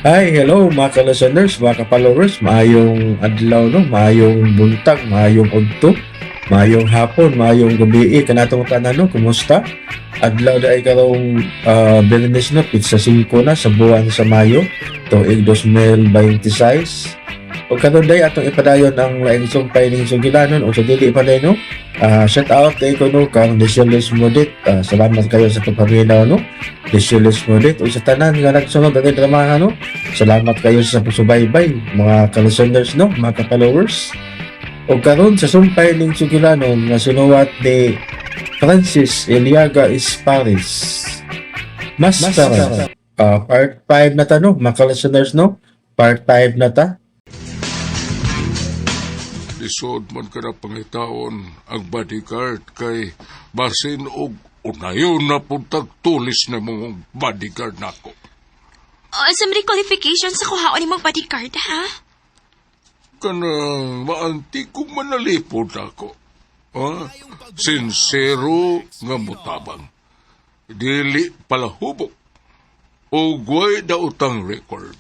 Hi, hello mga ka-listeners, mga ka-followers, maayong adlaw no, maayong buntag, maayong udto, maayong hapon, maayong gabi, kanatong tanan no, kumusta? Adlaw da ay karong Bernes no, pizza 5 na sa buwan sa Mayo, tuig 2026. O karon day atong ipadayon ang laing sumpay ning sugilanon o sa dili pa day no. Shout out kay ko no kang Deciles Modit. Salamat kayo sa pagpaminaw no. Deciles Modit o sa tanan nga nagsunod ang drama no. Salamat kayo sa pagsubaybay mga ka-listeners no, mga ka-followers. O karon sa sumpay ning sugilanon nga sinuwat ni Francis Eliaga Isparis. Master. Part 5 na ta no, mga ka-listeners no. Part 5 na ta. Lisod man ka na pangitaon ang bodyguard kay basin og unayon na puntag tulis na mong bodyguard nako. Sa mga qualifications sa kuhaon ni mong bodyguard, ha? Kanang maanti kong manalipod ako. Ha? Sincero nga mutabang. Dili palahubok. O guway da utang record.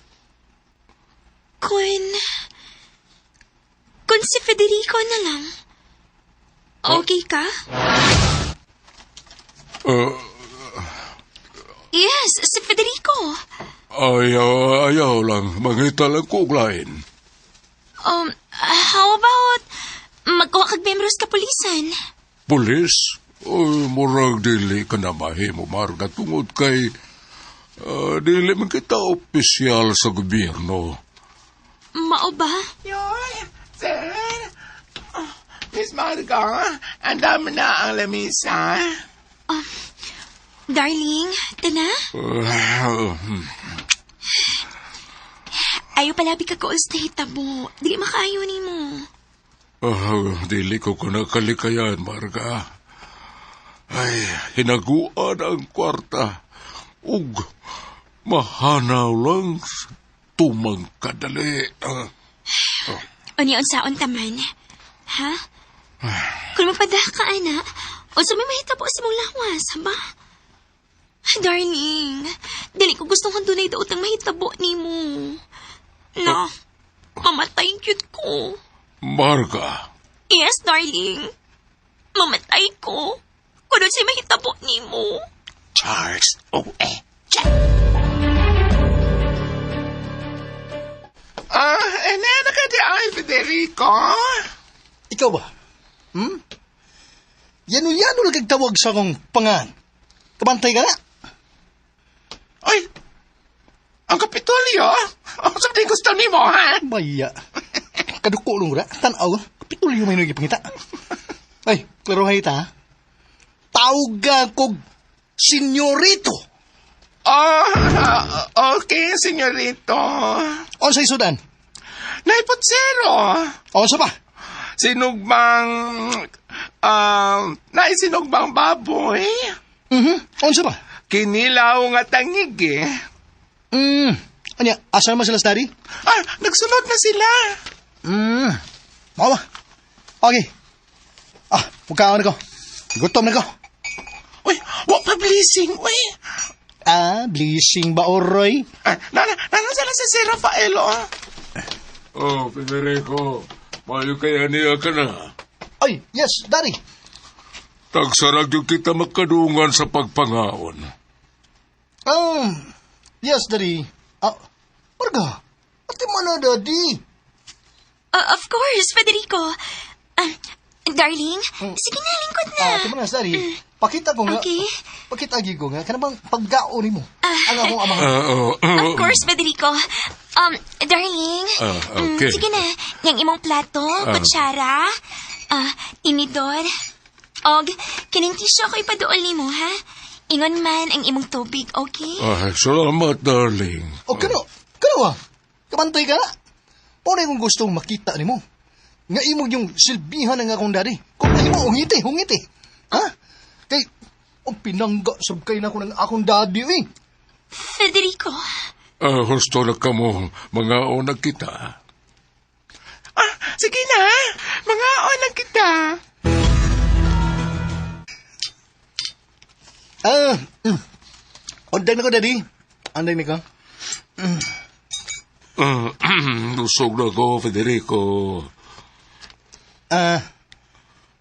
Kung si Federico na lang, okay ka? Yes, si Federico. Ayaw lang. Mangita lang ko og lain. How about magkuha kag membros ka pulisan? Pulis? Murag dili ka na mahimo marga tungod kay dili man kita opisyal sa gobyerno. Mao ba? Yoy, sir. Miss Marga, ang dami na ang lamisa. Darling, tana? Ayaw palabi ka ko sa hitabo. Dili makaayo ni mo. Dili ko nakalikayan, Marga. Ay, hinaguan ang kwarta. Ug, mahanaw lang tumang kadali. Union saon taman. Ha? Kung magpadah ka, ana, o sa may mahitabo sa mong lawas, ba? Darling, dili ko gustong handunay daot ang mahitabo ni mo. No, mamatay cute ko. Marga. Yes, darling. Mamatay ko. Kung si mahitabo ni mo. Charles, na di ay Federico. Ikaw ba? Yano lang kagtawag sa akong pangan. Kabantay ka na? Ay, ang Kapitolyo? Sabi gusto ni mo, ha? Baya. Kaduko lang ra. Tanaw. Kapitulyo may nagipangita. Ay, klaro hay ta. Tawag kog senyorito. Okay, senyorito. On sa isudan. Naipotsero. On sa pa. Naisinugmang baboy. On sa pa. Kinilaw nga tangig eh. Anya, asa naman sila sa daddy? Nagsunod na sila. Mama. Okay. Magkaon ako. Gutom na ko. Uy, what pa blessing, uy. Blessing ba, Oroy? Nanasala sa si Rafaelo, Federico, mayo kaya niya ka na. Ay, yes, daddy. Tagsarag yung kita magkadungan sa pagpangaon. Yes, daddy. Marga, ati mo na, daddy. Of course, Federico. Darling, sige na, lingkod na. Ati mo na, daddy. Pakita ko nga. Okay. Pakita ko nga. Kanabang paggaon mo. Ang akong amahan. Of course, Federico. Darling. Okay. Sige na. Yang imong plato, kutsara, inidor, og kining tissue ako ipaduol nimo, ha? Ingon man ang imong tubig, okay? Salamat, darling. O kano ah. Kabantay ka na. Paano kung gustong makita ni mo? Nga imong yung silbihan ng akong daddy. Kung ano mo, hungiti. Ha? Kay, pinangga sabkay na ko ng akong daddy, eh. Federico. Gusto na ka mo mga unag kita. Sige na, mga onak kita. Undag na ko, daddy. Undag na ko. Lusog na ko, Federico.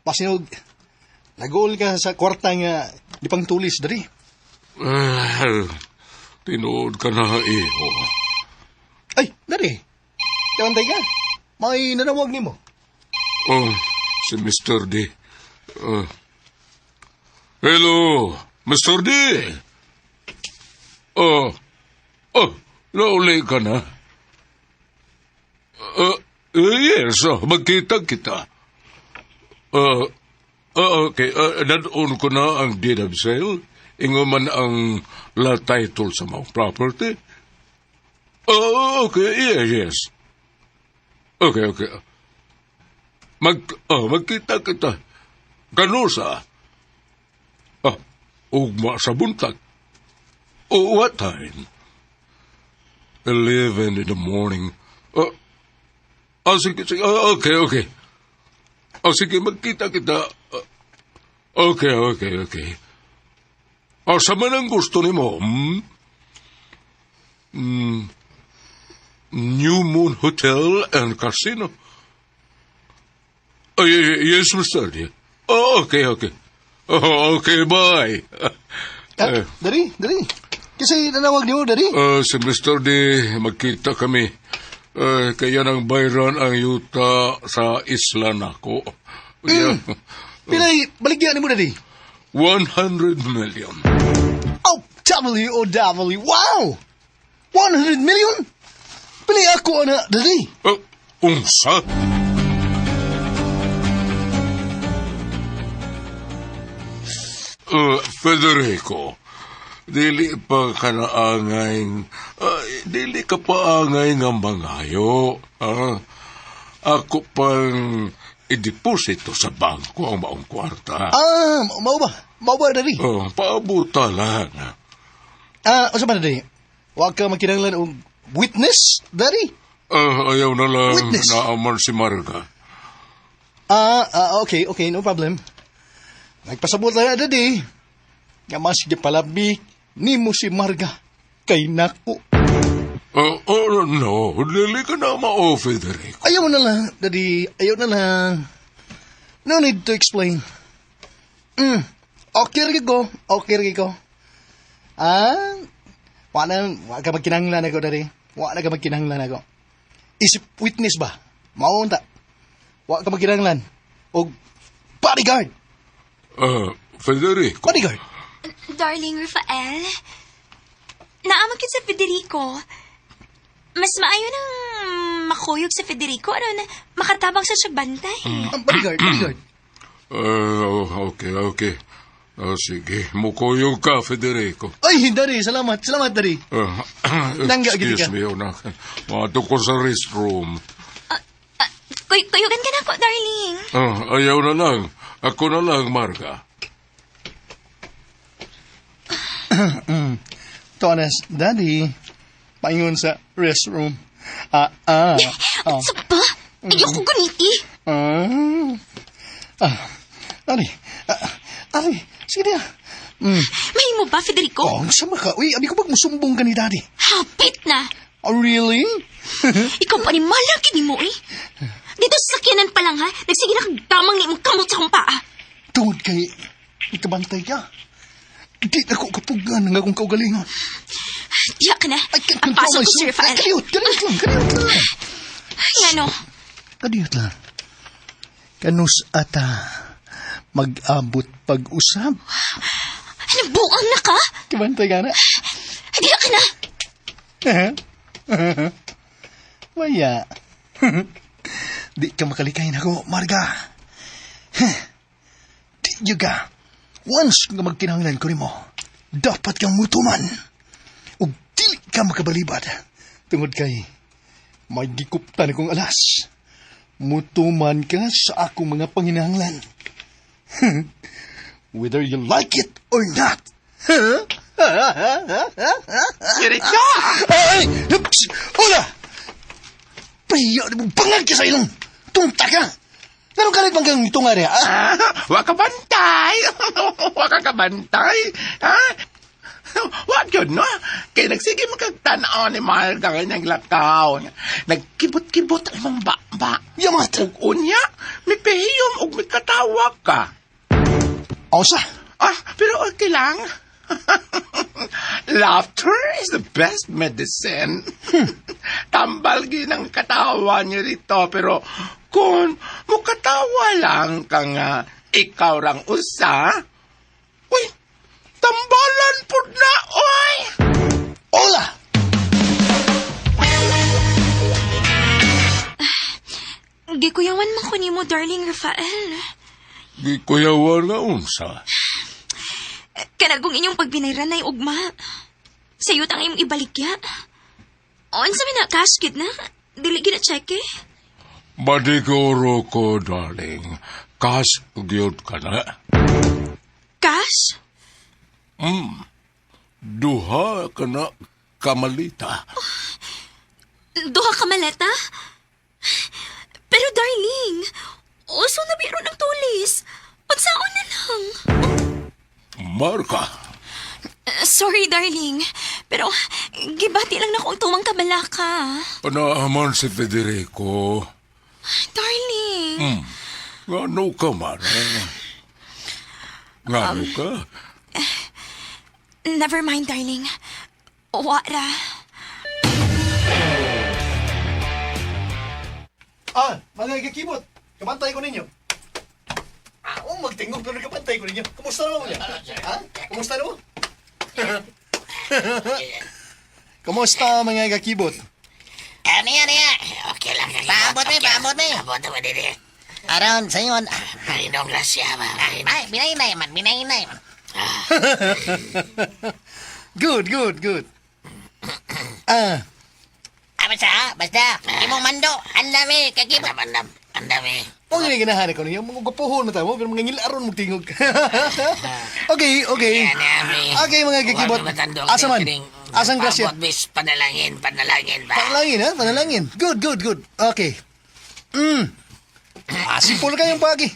Pasinog, nagol ka sa kwarta nga di pang tulis dari. Tinood ka na, iho. Ay, dari. Kawantay ka. May nanawag ni mo. Oh, si Mr. D. Hello, Mr. D. Nauli ka na? Yes, magkita kita. Okay, nanoon ko na ang deed of sale. Ingo man ang la title sa mga property. Okay, yes. Okay. Magkita kita. Kanusa? Ugma sa buntag. What time? 11 in the morning. Sige. Okay. Sige, magkita kita. Okay. Sa man ang gusto ni mo? New Moon Hotel and Casino. Yes, Mr. D. Okay. Okay, bye. Dari. Kasi nanawag ni mo, dari. Si Mr. D, magkita kami. Kaya nang bayran ang yuta sa isla nako. Pilay, baligyan ni mo, dari. 100 million. Oh, W-O-W. Wow! 100 million? Pilay ako, ana, dari. Unsa? Federico, dili pa ka naangay, dili ka pa angay nga mangayo. Ako pang i-deposito sa bangko ang maong kwarta. Mau ba, dari? Paabuta lang. Asa ba, dari? Huwag ka magkinanglan o witness, dari? Ayaw na lang Witness. naaman si Marga. Okay, no problem. Nagpasabot na dadi. Nga mas gipalabi ni mo si Marga kay nako. No, dili ka na mao, Federico. Ayaw na lang, dadi. Ayaw na lang. No need to explain. Okay ko. Wa ka magkinanglan ako, dadi. Wa na ka magkinanglan ako. Isip witness ba? Maunta. Wa ka magkinanglan. O bodyguard. Federico. Bodyguard. Darling Rafael, naamagin sa Federico. Mas maayo nang makuyog sa Federico. Makatabang sa siya bantay. Bodyguard. Okay. Sige, mukuyog ka, Federico. Ay, dari. Salamat, dari. Nangga, gini ka. Excuse me, anak. Mato ko sa restroom. Kuyugan ka na ako, darling. Ayaw na lang. Ako na lang, Marga. Tonas, daddy. Paingon sa restroom. Sa ba? Ayoko ganiti. Ari, sige na. May mo ba, Federico? Sama ka. Uy, abi ko pag musumbong ka ni daddy. Hapit na. Really? Ikaw pa ni malaki ni mo, eh. Dito sa sakyanan pa lang, ha? Nagsige na kagdamang ni mong kamot sa kong paa. Tungod kay ikabantay ka. Di ako kapugan ng akong kaugalingon. Diya ka na. I can't Ang control pasok ko, Sir myself. Rafael. Kaliot lang. Ano? Kaliot lang. Kanus ata mag-abot pag-usab. Ano, buang na ka? Kabantay ka na. Diya ka na. Maya. Di ka makalikayin ako, Marga. Di juga. Once nga magkinahanglan ko ni mo, dapat kang mutuman. O dili ka makabalibad. Tungod kay, may gikuptan akong alas. Mutuman ka sa akong mga panginahanglan. Whether you like it or not. Diretso! Ay! Hola! Pahiya na mong bangag ka sa ilong. Tunta ka! Ganun ka rin bang kang tunga rin, ha? Wa ka bantay. Wa ka kabantay. Ha? What yun, no? Kaya nagsige magkagtanaw ni Mahal ka kanyang lakaw. Nagkibot-kibot ang imong baba. Yamat! Ug unya, may pehiyom ug may katawa ka. O sa? Pero okay lang. Laughter is the best medicine. Tambal ginang katawa niyo rito, pero kung mukatawa lang ka nga ikaw rang usa, uy, tambalan po na, oy! Ola! Gikuyawan man ko nimo, darling Rafael. Gikuyawan na unsa. Kanagong inyong pagbinayran na ugma. Sayo tang imong ibalikya. Unsa man na casket na? Dili gina check eh. Madiguro ko, darling. Kas, gyud ka na. Cash? Duha ka na kamalita. Duha ka maleta? Pero darling, uso na biro ng tulis. Unsaon na lang. Marka. Sorry, darling. Pero, gibati lang na kung tumang kabalaka. Panaaman si Federico. Darling. Ngano ka man? Ngano ka? Never mind, darling. Wara. Mga kakibot, kabantay ko ninyo. Magtingog pero kabantay ko ninyo. Kumusta naman mo niya? Kumusta naman? Kumusta mga kakibot? Ano yan? Okay lang. Paabot mo. Paabot mo din. Around sa'yo. Inong grasya ba? Ay, binainay man. Good. Basta. Imong mando. Ang dami. Kakibot. Ang dami. Huwag nyo ginahanap ko ninyo. Mga gapuhon mo tayo. Pero mga ngilaron magtingog. Okay. Okay mga kakibot. Asa man? Asang grasya? Panalangin ba? Panalangin. Good. Okay. Simple kayong pagi.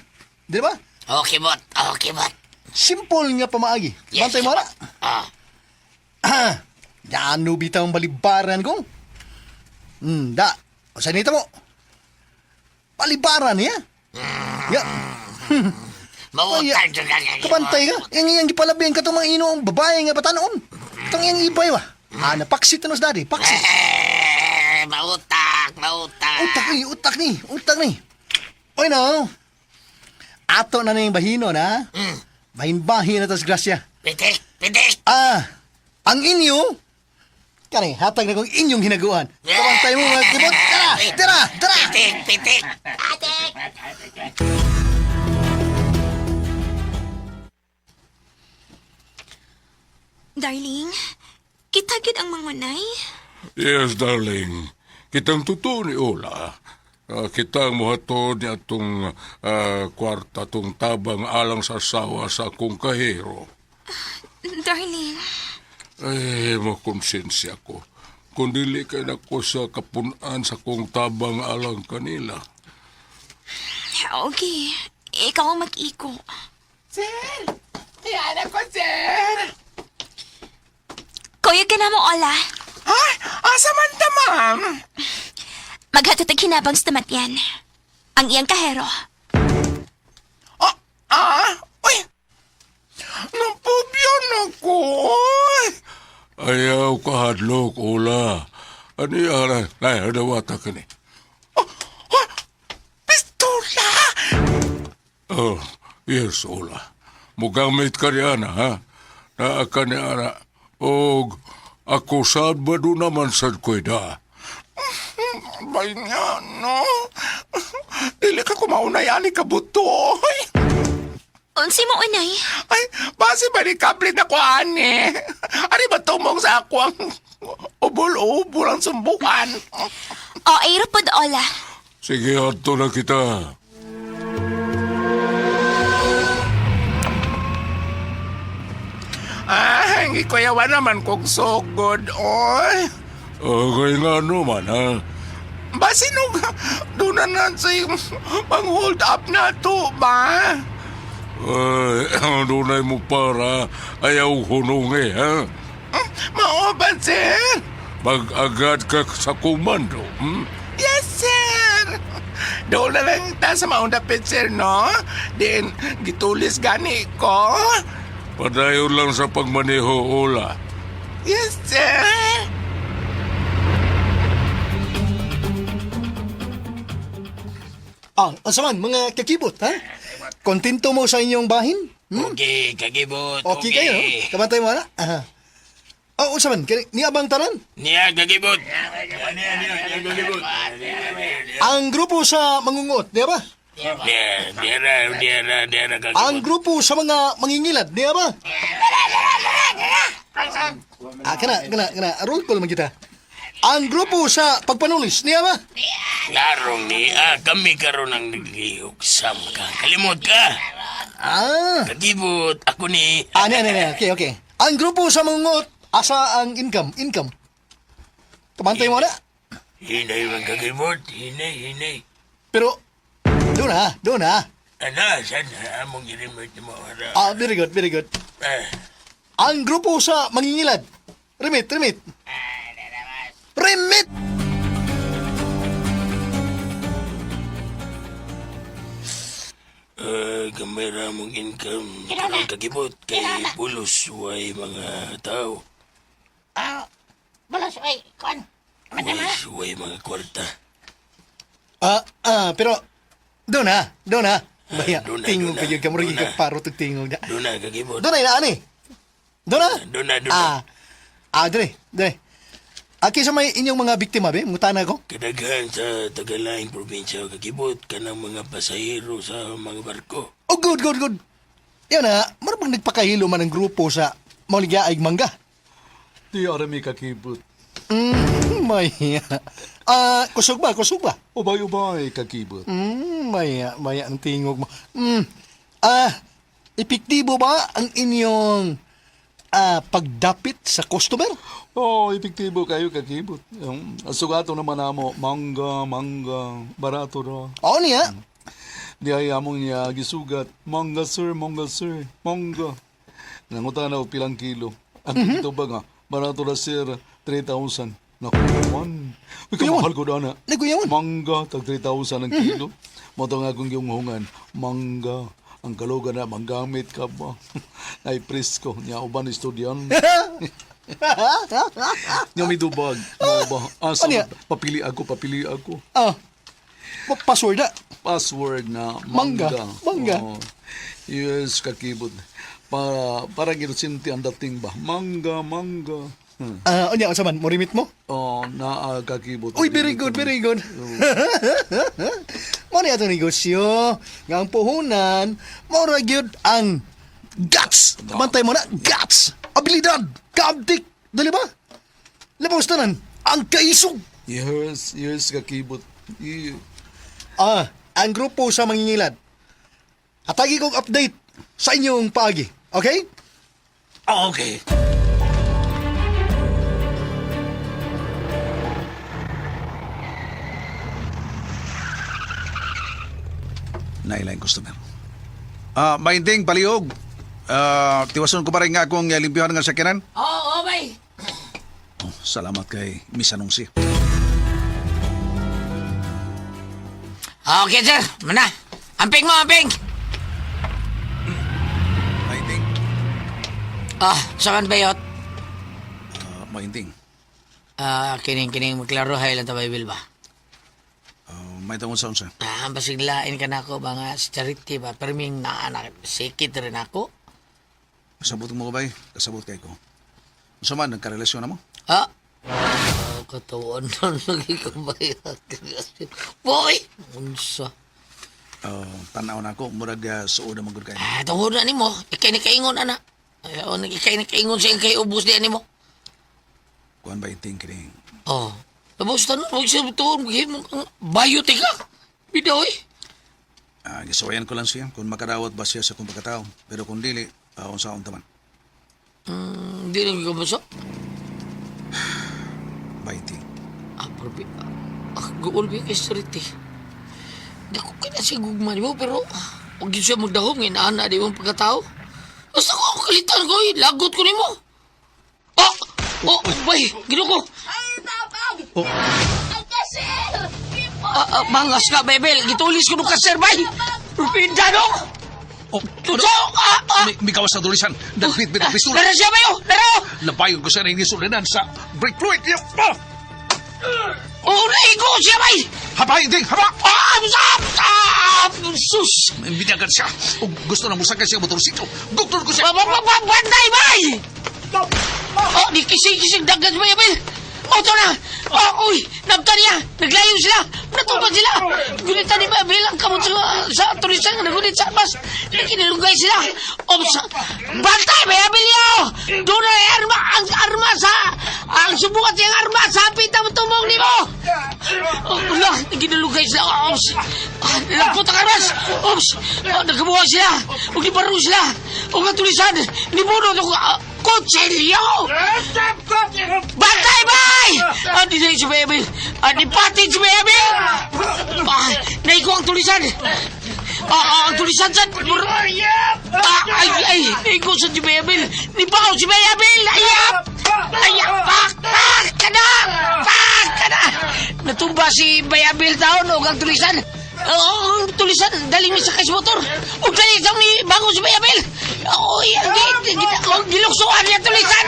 Di ba? Okay, bot. Simple nga pamaagi. Yes, Bantay mo na. Dano bitang balibaran ko. Da. O sa nito mo. Balibaran niya. Ya. Mawutang dyan ka. Kapantay ka. Yang gipalabihan ka itong mga ino ang babae nga batanoon. Itong yang ibay ba? Napaksit na nos daddy. Paksit. Mautak. Utak ni. Oy no. Ato na yung bahino na. Bahin-bahin na tas grasya. Pitik. Ang inyo, kani, hatag na kong inyong hinaguan. Kapantay mo mga kibot. Tara! Pitik. Darling, kita gid ang mangunay. Yes, darling. Kitang totoo ni Ola. Kitang muhatod niya itong kwarta, itong tabang alang sa asawa sa akong kahero. Darling, Ay, makonsensya ko. Kung dili kay nako sa kapunan sa kong tabang alang kanila. okay. Ikaw ang mag-iko. Sir! Yan ako, sir! Kuya ka na mo, Ola. Ay, asa man ta, ma'am? Maghatutag hinabang sa tamat yan. Ang iyang kahero. Uy! Napubyan ako, oy! Ayaw kahadlok, Ola. Ano yan? Dawata ka ni. Pistola! Oh, yes, Ola. Mugamit ka niya na, ha? Naa ka niya na. Og, ako saan ba doon naman sa kweda? Bay nga, no? Dili ka kumaunay ani kabuto, oy! Unsi mo, unay? Ay, base ba ni kable na ko, ani? Ani ba tumong sa ako ang ubol-ubol ang sumbukan? O, ayro pod, Ola. Sige, ato na kita. Hindi ko yawan naman kong sugod, oy. Okay nga naman, ha? Basi nung doon na sa pang-hold up na to, ba? Ay, dunay mo para ayaw hunong ha? Mauban, sir. Mag-agad ka sa komando. Yes, sir. Doon na lang ta sa maong dapit, sir, no? Then, gitulis gani ko. Padayon lang sa pagmaneho, Ola. Yes, sir. Asaman, mga kakibot, ha? Kontento mo sa inyong bahin? Okay, kagibot. Okay kayo, no? Kabantay mo, na? Aha. Asaman, ni abang tanan? Niya, kagibot. Ang grupo sa mangungot, di ba? Dira, kagibot. Ang grupo sa mga mangingilad, di ba? Kana. Roll call man kita. Ang grupo sa pagpanulis, di ba? Larong kami karon ang nagihugsam ka. Kalimot ka. Kagibot, ako ni... Okay. Ang grupo sa mangungot, asa ang income? Kabantay mo na? Hinay man kagibot, hinay. Pero, doon ha. Saan among girimot mo? Hara. Very good. Ang grupo sa mangingilad. Remit. Kamera mong income. Karang kagibot kay pulos way mga tao. Balas, ay, kuan. Way mga kwarta. Pero, doon ha. Baya, doon na, tingog doon na, kayo, kamuragi doon na. ka paro tingog na. Doon na kagibot. Doon na, ani? Doon na? Doon na. Dre. Kisa may inyong mga biktima, be? Mutana ko? Kadaghan sa Tagalaing probinsya kagibot ka ng mga pasahero sa mga barko. Oh, good. Yan na, marabang nagpakahilo man ang grupo sa Mauligaig Mangga. Di arami kakibot. Maya. Kusog ba? Ubay-ubay kakibot. Maya ang tingog mo. Epektibo ba ang inyong pagdapit sa customer? Epektibo kayo kakibot. Sugato naman namo, mangga, barato ra. Oo niya. Di ay among niya gisugat, mangga sir. Nangutan na og pilang kilo. Ang ito ba nga, barato ra sir, 3,000. Naku naman. Kamahal ko na na. Nagkuyawan. Mangga, tag 3,000 ang kilo. Moto nga akong gihungan, mangga. Ang kalugan na, manggamit ka ba? Ay presko, niya uban estudyan. Niya may dubag. Asa, Ano yan? papili ako. Password na. Password na mangga. Mangga. Yes, kakibot. Para ginusinti ang dating ba? Mangga. Unya, saman, mo rimit mo? Kakibot. Uy, very good. Mo niya itong negosyo. Nga ang puhunan, maura gyud ang guts. Bantay mo na, guts. Abilidad. Kaabdik. Dali ba? Labaw tanan, ang kaisog. Yes, kakibot. Ang grupo sa mangingilad. Atagi kong update sa inyong paagi. Okay? Okay. Nailaing customer. Mainding, palihog. Tiwason ko pa rin nga akong limpyohan nga sakyanan. Oo, bay. Salamat kay Miss Anungsi. Okay, sir. Mana? Amping mo. Mainding. Saan bayot? Mainding. Kining maklaro hay lang tabay bil ba? May tungkol sa unsa. Basiglain ka na ako mga si Charity ba? Perming naanak, sikit rin ako. Kasabot mo ko ba? Kasabot kay ko. Unsa man, nagkarelasyon na mo? Katawan na lagi ka bayot. Boy! Unsa? Tanaw na ako, murag suod na magod kayo. Tungod na ni mo. Ikay ni kaingon, ana. Ikay ni kaingon sa ikay ubos di ni mo. Kuhan ba iting kining? Tapos tanong, huwag siya betul, bayot ka. Bidoy. Gisawayan ko lang siya kung makarawat ba siya sa kong pagkatao. Pero kung dili, unsaon taman. Hindi lang ka basa? Baiting. Probi. Gool ba kay Charity? Hindi ko kaya siya gugman mo, pero huwag yun siya magdahong, inaana di mong pagkatao. Basta ko ang kalitan ko, lagot ko ni mo. Bay, ginuko. Mangas ka, Bebel. Gitulis ko nung kasir, bay. Rupinda, no? May kawas na tulisan. Nagbit-bit ang pistola. Dara siya, bayo. Dara. Nabayon ko sa rin sulinan sa brake fluid. Naigo siya, bay. Haba, hindi, haba! Sus. Binagan siya. Kung gusto na musakay siya motorsiklo, gugtol ko siya. Banday, bay. Di kising-kising dagat, bay, Abel. Ito na. Uy, nabta niya. Naglayo sila. Natupad sila. Gulitan ni Abel ang kamot sa tulisan. Nagulit sa armas. Nakinilugay sila. Bantay, bay, Abel yo. Doon na ang armas, ha. Ang subukat yung armas. Hapit na tumong ni mo. Wala, nakinilugay sila. Lampot ang armas. Nagkabuha sila. Huwag ibaro sila. Huwag ang tulisan. Nibuno itong kutsilyo. Bantay, bay! Di na si Bebel. Di pati si Bebel. Naiko ang tulisan. Ang tulisan sa... Ay, naiko sa si Bebel. Nibaw si Bebel. Pak ka na. Natumba si Bayabel taon o ang tulisan. Tulisan, dali mi sa kais motor. O dali sa mi bago si Bayabel. Giluksuan niya tulisan.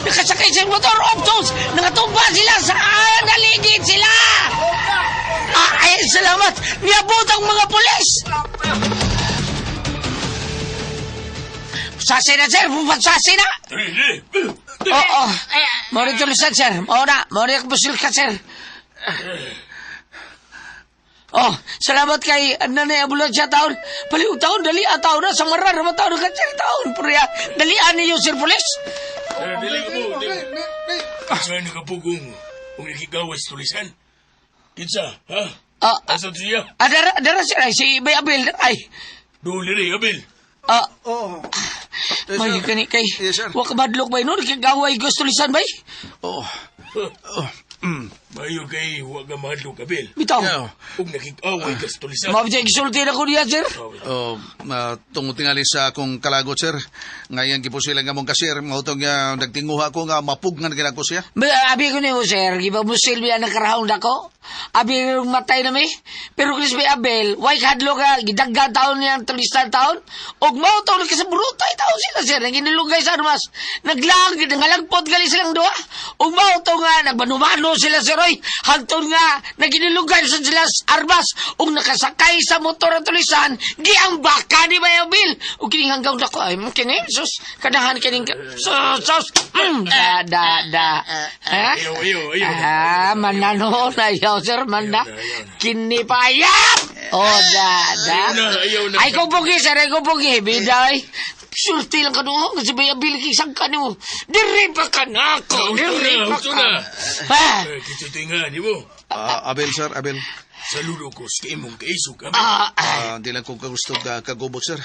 Nakasakay sa motor. Optos, nakatumba sila sa naligid sila. Ay, salamat. Niabot ang mga pulis. Sasi na, sir. Sasi na. Oo. Mori tulisan, sir. Mori akbusil ka, sir. Salamat kay Nanay Ambulansya taon. Paliw taon, dali taon na. Samaran naman taon ka, sir, taon. Puriya, dalian niyo, sir, pulis. Dali mo. Saan nakapugong kung ikigawas tulisan? Kinsa, ha? Asan siya? Dara, sir, ay, si Bayabel, ay. Duli rin, Abel. May kani kay. Yes, sir. Wa ka madlok bay no, nagkagaway gusto lisan bay. Mayo kay huwag ka mahadlok, Abel. Bitaw. Kung nakikaway ka sa tulisan. Mabitay gisulti na ko niya, sir. Tungod tingali sa akong kalagot, sir. Ngayon, gipusilang nga mong kasir. Mahutong nagtinguha ko nga mapugngan ko siya. Abi ko niyo, sir. Giba mo silbi ang nakarahong dako. Abi matay na may. Pero Chris Bay Abel, why hadlo ka, gidaggan taon niyang tulisan taon. Og mao taon ka sa burutay taon sila, sir. Naginilugay sa armas. Nangalagpot gali silang duha. Og mao taon nga, nagmanumano sila, sir. Hantun nga, naginilugay sa sila armas. Og nakasakay sa motor ang tulisan, giambak ka ni Bay Abel. Og kining hanggang dako, ay kining, sus, kadahan kining, sus, Ayaw. Manano na yaw, sir, manda. Kinipayap! Ayaw na. Ay, kupugi, sir, ay kupugi. Biday. Sulti lang ka doon. Kasi bayabilik isang ka mo. Diri pa ka na ako. Diri pa ka. Kitutingan, di mo. Abel, sir, Abel. Saludo ko sa imong kaisog, Abel. Di lang ko gusto kagubot, sir.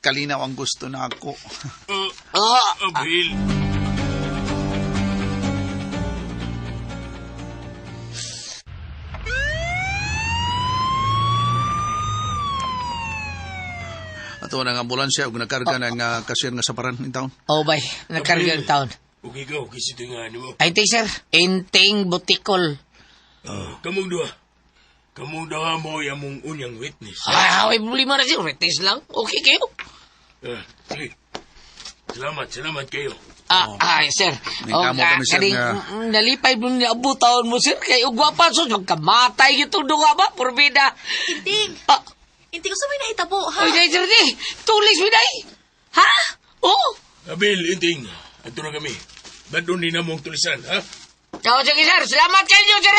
Kalinaw ang gusto na ako. Abel. Ato ng ambulansya ug nakarga ng kasir nga saparan in town. Bay. Nagkarga ang taon. Kung ikaw, kitutingan mo. Ay, sir. Inting butikol. Kamong duha mo yung unyang witness. Ay, problema na siya. Witness lang. Okay kayo? Sige. Salamat kayo. Ay, sir. May kamo kami, sir, nga- Nalipay mo niya ang taon mo, sir. Kaya ugwapa, so magkamatay itong dunga ba? Purbida. Inting. Inting ko sa may naitabo, ha? Ay, sir, tulis mo na Ha? Oo. Abel, Inting, ato na kami. Ba't doon din na mong tulisan, ha? Sige, sir. Salamat kayo, sir.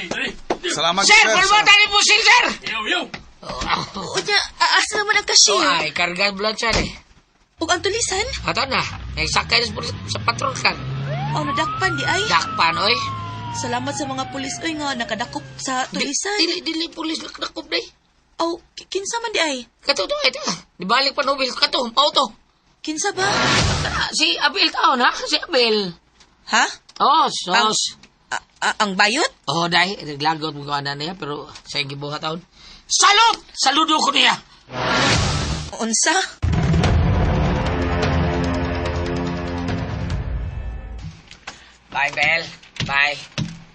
Dali. Salamat, Sir, pulmatan ni po, sir. Yaw. O niya, asa naman ang cashier? Ay, karga blood siya, Ug ang tulisan? Ato na. Nagsakay na sa patrol kan. Nadakpan di ay? Dakpan, oy. Salamat sa mga pulis, oy, nga nakadakop sa tulisan. Dili pulis nakadakop, day. Kinsa man di ay? Kato to, ito. Dibalik pa nobil. Kato, auto. Kinsa ba? Si Abel taon, ha? Si Abel. Ha? Sos. Ang bayot? Day. Naglagot mo ka na niya, pero sa gibuha taon. Salud! Saludo ko niya! Unsa? Bye, Bel. Bye.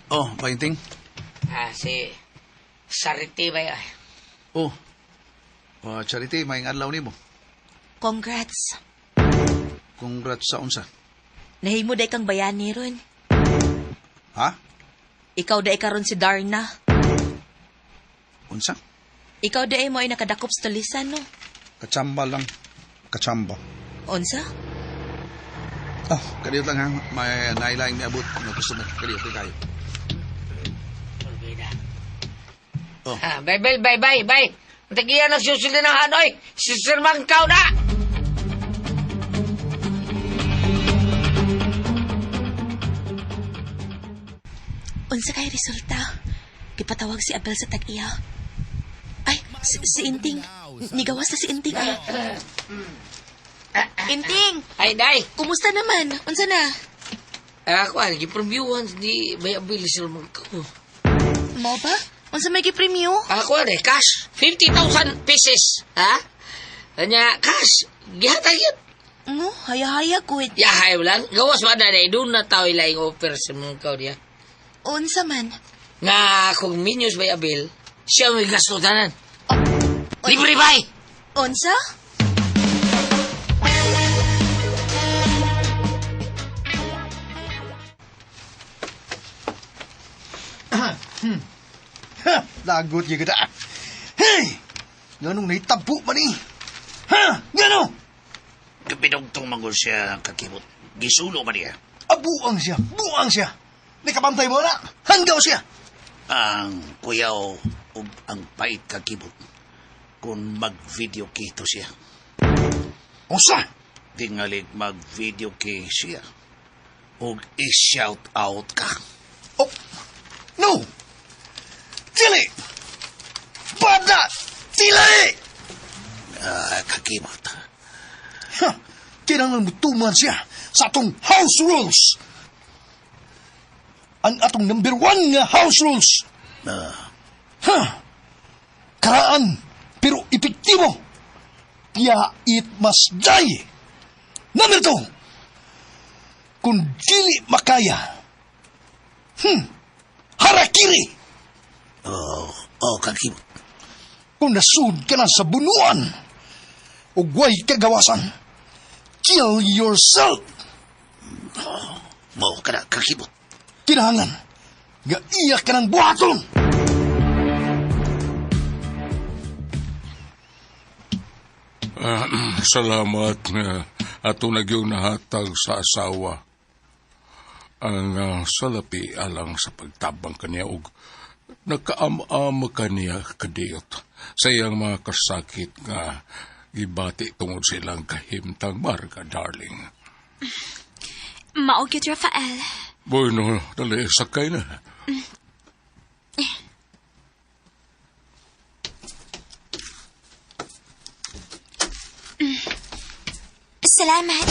Oh, Bainting. Si Sariti ba yan? Oh. Charity, may adlaw nimo. Congrats. Congrats sa unsa. Nahimo day kang bayani ron. Ha? Ikaw day karon si Darna. Unsa? Ikaw day mo ay nakadakop sa tulisan, no? Kachamba lang. Kachamba. Unsa? Oh, kadiyot lang ha. May nailaing niabot. Gusto mo kadiyot kayo. Oh. Bye. Matagiyan ang susunod ng Hanoi. Sisirmang kau na! Unsa kay resulta? Gipatawag si Abel sa tag-iya. Ay, si Inting. Nigawas na si Inting. Ay. Inting! Ay, Day! Kumusta naman? Unsa na? Ako, gipreviewhan di bayabil sirmang kau. Mo ba? Unsa may gipremyo? Ako, cash. 50,000 pieces. Ha? Kanya, cash. Gihatag yun. No, haya-haya kuit. Yahay lang. Gawas ba na doon na tao ilaing offer sa mga kau diya. Unsa man? Nga kung minyos by Abel, siya may gasto tanan. Libre bay! Unsa? Lagot yung gada. Hey! Ganong naitabu man ni. Ha? Gano? Kapinugtong mangol siya kakibot. Gisulo man niya. Buang siya. May kapantay mo na. Hanggaw siya. Ang kuyaw o ang pait kakibot. Kung mag-video kito siya. Usa? Tingalig mag-video kay siya. O i-shout out ka. Oh, no! Dili! Bada! Dili! Kakibot. Ha! Kailangan mutuman siya sa atong house rules. Ang atong number 1 nga house rules. Ha! Karaan, pero epektibo. Kaya it must die. Number 2. Kung dili makaya, harakiri. Kakibot. Kung nasud ka na sa bunuan, o guway kagawasan, kill yourself. Mo ka na, kakibot. Kinahanglan, nga iyak ka ng buhaton. Salamat nga ato nagyong nahatag sa asawa. Ang salapi alang sa pagtabang kaniya og nakaam-am kaniya kadiyot sa iyang mga kasakit nga gibati tungod silang kahimtang marga, darling. Maog yun, Rafael. Bueno, dali, sakay na. Salamat.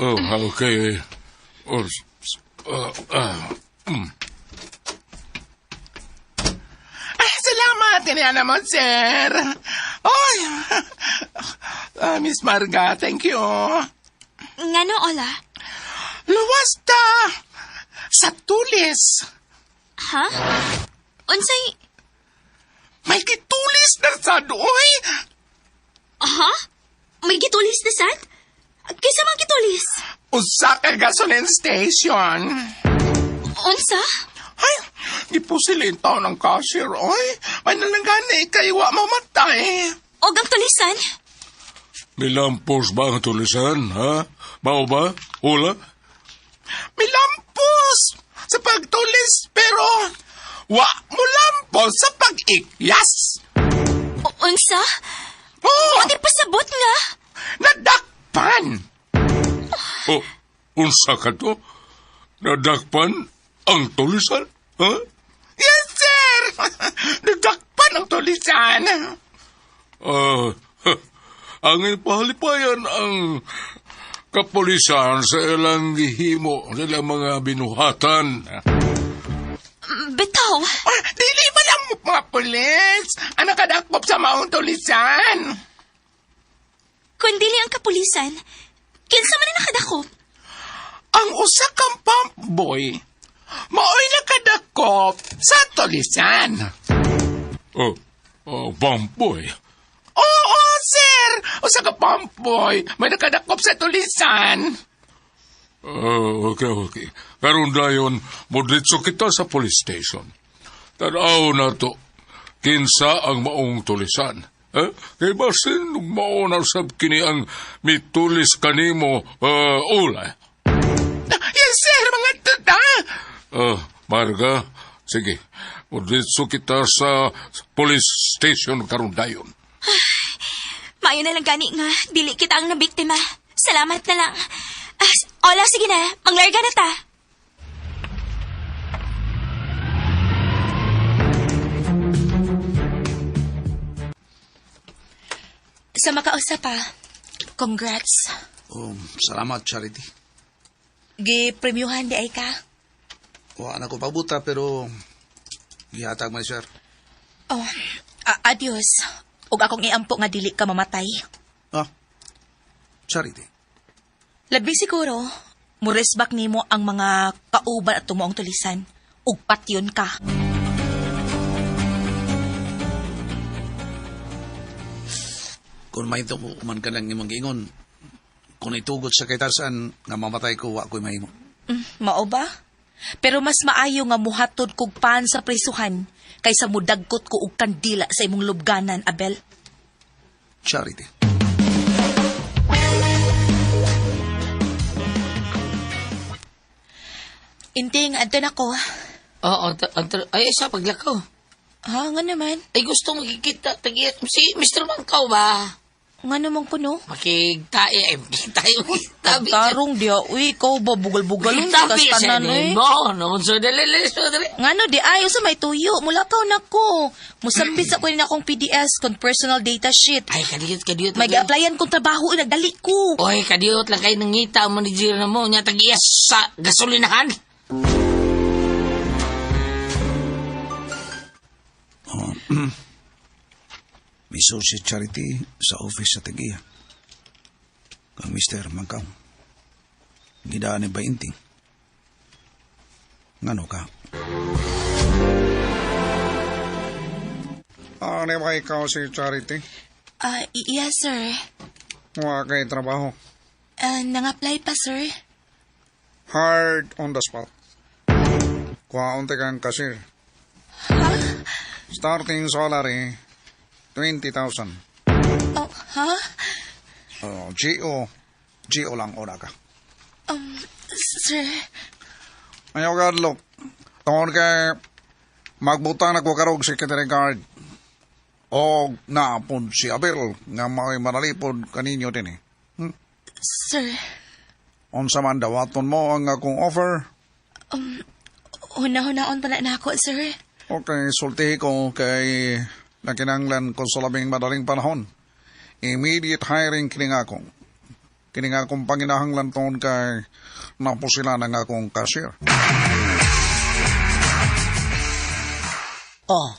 Oh, okay. Salamat, kanya naman, sir. Oy, Miss Marga, thank you. Ngano, Ola? Luwas ta sa tulis. Ha? Unsay... May kitulis na sa doy. Ha? May gitulis na sad? Kaysa mga gitulis? Usa ka gasoline station. Unsa? Ay, gipusilin tao ng cashier, oy. May nalangani kay wa mamatay. Og ang tulisan? May lampos ba ang tulisan, ha? Mao ba? Ula? May lampos sa pagtulis, pero wa mo lampos sa pag-ikyas. Unsa? Oh, Di pasabot nga. nadakpan. Oh, unsa ka to? Nadakpan ang tulisan, ha? Yes, sir. Nadakpan ang tulisan. Ang ipahalipayan ang kapulisan sa ilang gihimo, sa ilang mga binuhatan. Bitaw. Dili ba lang mga pulis ang nakadakop sa maong tulisan? Kung dili ang kapulisan, kinsa man ang nakadakop? ang usa kang pump boy mao'y nakadakop sa tulisan. Bamboy. Oo, sir! Usa ka pump boy may nakadakop sa tulisan. Okay. Karon dayon, modritso kita sa police station. Tanaw na to, kinsa ang maong tulisan. Kay basin, mauna sab kini ang mitulis kanimo, ulay. Yes, sir, mga tuta. Marga, sige, modritso kita sa police station karon dayon. Maayo na lang gani nga, dili kita ang nabiktima. Salamat na lang. Ola, sige na, manglarga na ta. Sa makausap pa, congrats. Salamat, Charity. Gi-premiuhan di ay ka. Wala na ko pabuta pero gihatag man, sir. Adios. Ug akong iampo nga dili ka mamatay. Charity. Labi siguro, muresbak nimo ang mga kauban at tumuong tulisan. Ug patyon ka. Kung mahito mo man ka lang imong giingon, kung itugot sa kaitarsan nga mamatay ko, wa ko'y mahimo. Mao ba? Pero mas maayo nga muhatod kog pan sa prisuhan kaysa mudagkot ko og kandila sa imong lubganan, Abel. Charity. Inting, adto na ko. Ay, sa paglakaw. Ha, nga naman? Ay, gusto magkikita. Si Mr. Mangkaw ba? Nga naman ko, no? Makiktae. Tayo. Tabi. Tarong dia, uy, ikaw ba bugal-bugalong sa Tabi sa kastanan, eh? mo. No, so, dali. Nga no, di ayaw sa may tuyo. Mulakaw na ko. Musambit sa ko rin akong PDS kung personal data sheet. Ay, kadiyot. May ga-applyan kong trabaho, nagdali ko. Oy, kadiyot lang kayo nangita mo ni Jiro na mo. Nya tag-iyas sa gasolinahan. May associate Charity sa office sa Tagiya. Kang Mr. Mangkaw. Gidaan ni Bainting. Ngano ka? Ano ba ikaw si Charity? Yes, sir. Wala kay trabaho. Nang-apply pa, sir. Hard on the spot. Kuhaunti kang cashier. Ha? Starting salary, 20,000. Ha? GO lang ora ka. Sir. Ayaw ka, look. Tungkol kay magbutang na ko karog secretary guard. O naapon si Abel nga may manalipod kaninyo din eh. Sir. Unsa man dawaton mo ang akong offer? Huna-hunaon pala na ako, sir. Okay, sultihi ko kay nakinanglan ko sa labing madaling panahon. Immediate hiring kining akong. Kining akong panginahanglan toon kay napusila ng akong cashier.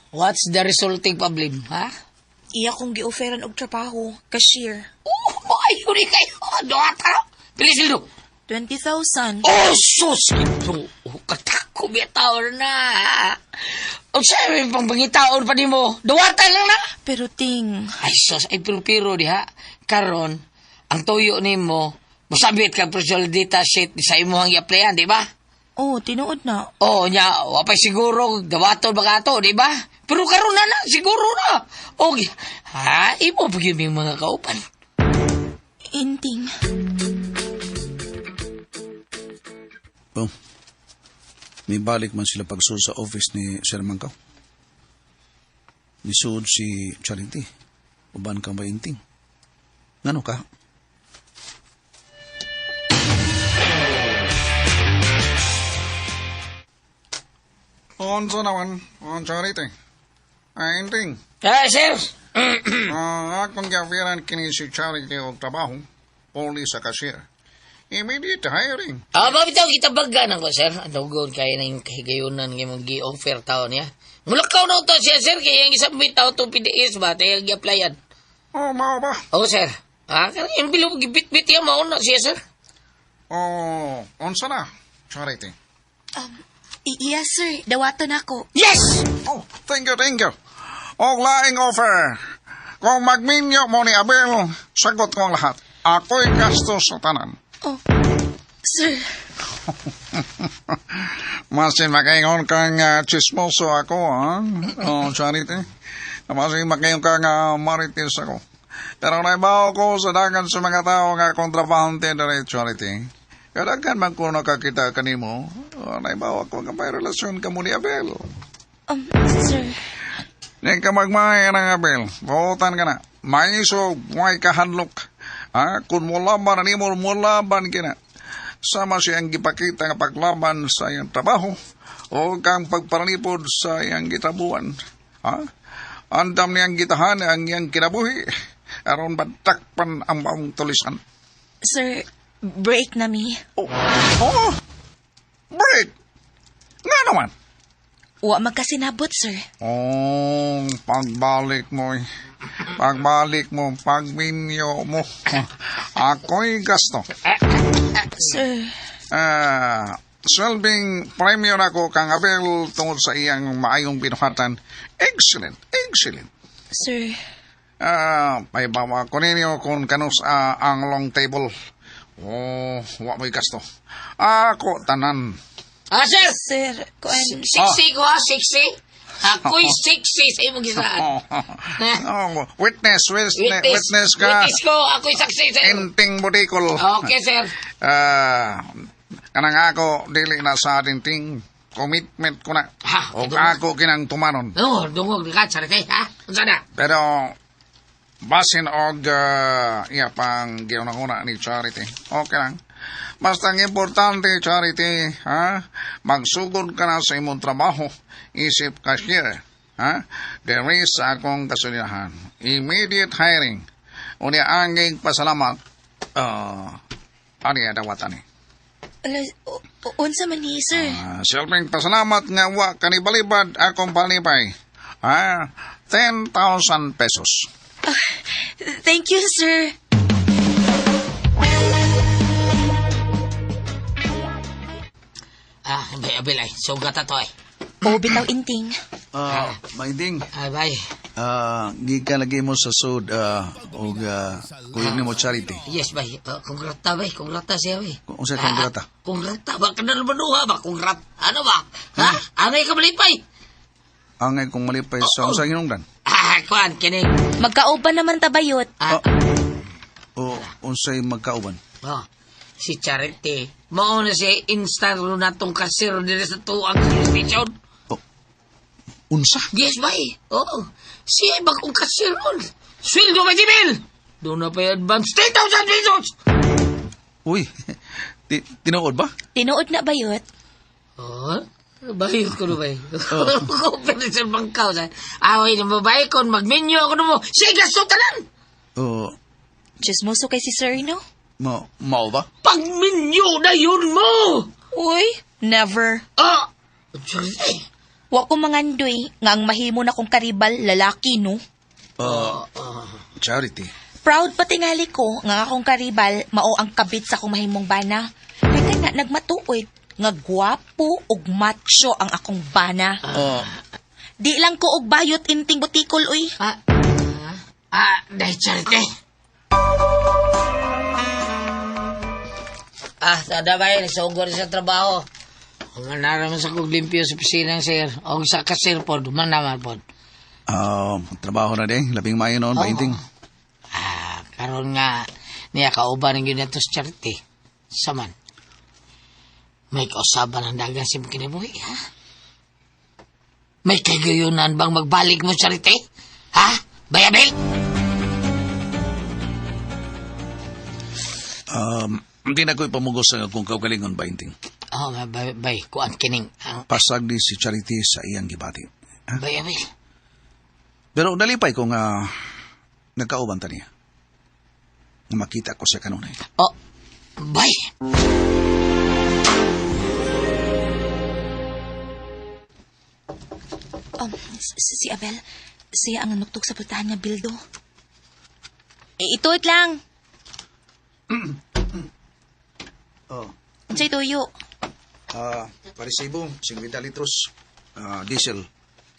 What's the resulting problem, ha? Iya kong gi-offeran og trabaho, cashier. Ayaw ni kayo. Doata. Pili sildo. 20,000. Sus! Katako bitaw na. O sabi pang pangitaon pa ni mo. Duwata lang na. Pero ting... Ay sus, ay pero diha. Karon, ang tuyo ni mo, masabit ka personal data sheet sa imuhang i-applyan, di ba? Tinuod na. Nya, wapay siguro, dawaton ba ka to, di ba? Pero karon na, siguro na. Imo bigyan mo yung mga kaupan. Inting. May balik man sila pagsuod sa office ni Sir Mangkaw. Nisuod si Charity. Uban kang Bainting. Ngano ka? Onso naman, on Charity. Inting. Sir. Akong gawiran kini si Charity og trabaho, poli sa cashier. Immediate hiring. Mabitaw kita baganan ko, sir. Ang tawgon kaya na yung kahigayunan ng mga gi-offer tao niya. Mulakaw na ito siya, sir. Kaya yung isang bitaw itong PDS ba? Tayo gi-applyan. Mao ba? Sir. Yung bilog gibit-bit yan, mauna siya, sir. Oh, unsa na, Charity? Yes, sir. Dawaton ako. Yes! Oh, thank you. Og laing offer. Kung magminyo mo ni Abel, sagot ko ang lahat. Ako'y gastos sa tanan. Oh, sir. Masin makaingon kang chismoso ako, ha? Oh, Charity. Masin makaingon kang marites ako. Pero naibaw ko sa dagan sa mga tao nga kontrabahante na rin, Charity. Kadaghan man ko nakakita kanimo, naibaw ako nga may relasyon ka mo ni Abel. Sir. Hindi ka magmahaya ng Abel. Buotan ka na. May iso, may kahanlok. Kung mulaban na nimo, mulaban ka na. Sama siyang gipakita nga paglaban sa iyang trabaho o kang pagparanipod sa iyang gitabuan. Andam niyang gitahan ang iyang kinabuhi. Aron batakpan ang maong tulisan. Sir, break na mi. Oh! Break! Nga naman! Wa magkasinabot, sir. Oh, pagbalik mo, pagminyo mo. Ako'y gasto. Sir. Swelbing premyo na ko kang Abel tungod sa iyang maayong binuhatan. Excellent. Sir. May bawa ko ninyo kung kanus ang long table. Oh, wa mo'y gasto. Ako tanan. Sir! Sir, kuan. Siksi ko, siksi. Ako'y siksi sa imong gisaan. Witness ka. Witness ko, ako'y saksi, sir. Inting budikol. Okay, sir. Kanang ako, dili na sa ting commitment ko na. O ako kinang tumanon. Oo, dungog ka, Charity, ha? Unsa na? Pero, basin og iya pang giunang-una ni Charity. Okay lang. Basta ang importante, Charity, magsugod ka na sa imong trabaho. Isip cashier. There is akong kasulirahan. Immediate hiring. Unya anging pasalamat. Ani adawatan ni. Unsa man ni, sir? Silping pasalamat nga wa kanibalibad akong palipay. 10,000 pesos. Thank you, sir. Abel ay, sugat na to ay. O, bitaw inting. Mainding, Bay. gikan lagi mo sa sud, kuyog ni mo Charity. Yes, bay. Kongrata, bay. Kongrata siya, bay. Kung sa kongrata. Kongrata ba? Kanal manuha ba? Kongrat. Ano ba? Angay ka malipay? Angay kong malipay sa usang hinungdan. Kuan, kining. Magkauban naman tabayot. O unsay magkauban. Si Charity. Mauna siya install na tong kasiro nila sa tuwang station. Unsa? Yes, bay. Oo. Siya bagong kasiro. Sweldo ba, Jibil? Doon na pa yung advance 10,000 pesos. Uy, tinuod ba? Tinuod na bayot. Bayot ko na ba? Comparison bangkaw. Away na babae ko. Mag-menu ako na mo. Siya gasto tanan. Chismoso kay si sir, no? Mao ba? Pag-menu na yun mo! Uy, never. Charity. Wa ko mangandoy nga ang mahimo na kong karibal lalaki, no? Charity. Proud patingali ko nga akong karibal mao ang kabit sa akong mahimong bana. Kaya na nagmatuod nga gwapo ug macho ang akong bana. Di lang ko og bayot inting butikol, uy. Dahil Charity. Sada ba yun? Isugod sa trabaho. Ang naraman sa kong limpyo sa pisina, sir. O sa kasir po, duman naman po. Trabaho na din. Labing mayo noon, Mainding. Karon nga, niya kauban ng yun ito sa Charity. Saman. May kausaban ang dagang sim kinabuhi, ha? May kagayunan bang magbalik mo, Charity? Ha? Bayabel? Hindi na ko ipamugos ang akong kaugalingon, Mainding. Bay, kuan kining. Pasag di si Charity sa iyang gibati. Bayabel. Pero nalipay ko nga nagkauban ta niya. Makita ko siya kanunay. Bay! Si Abel, siya ang nanuktok sa pultahan niya, Bildo. Ituit lang. Oh. Unsay tuyo? Parisibo, 50 litros. Diesel.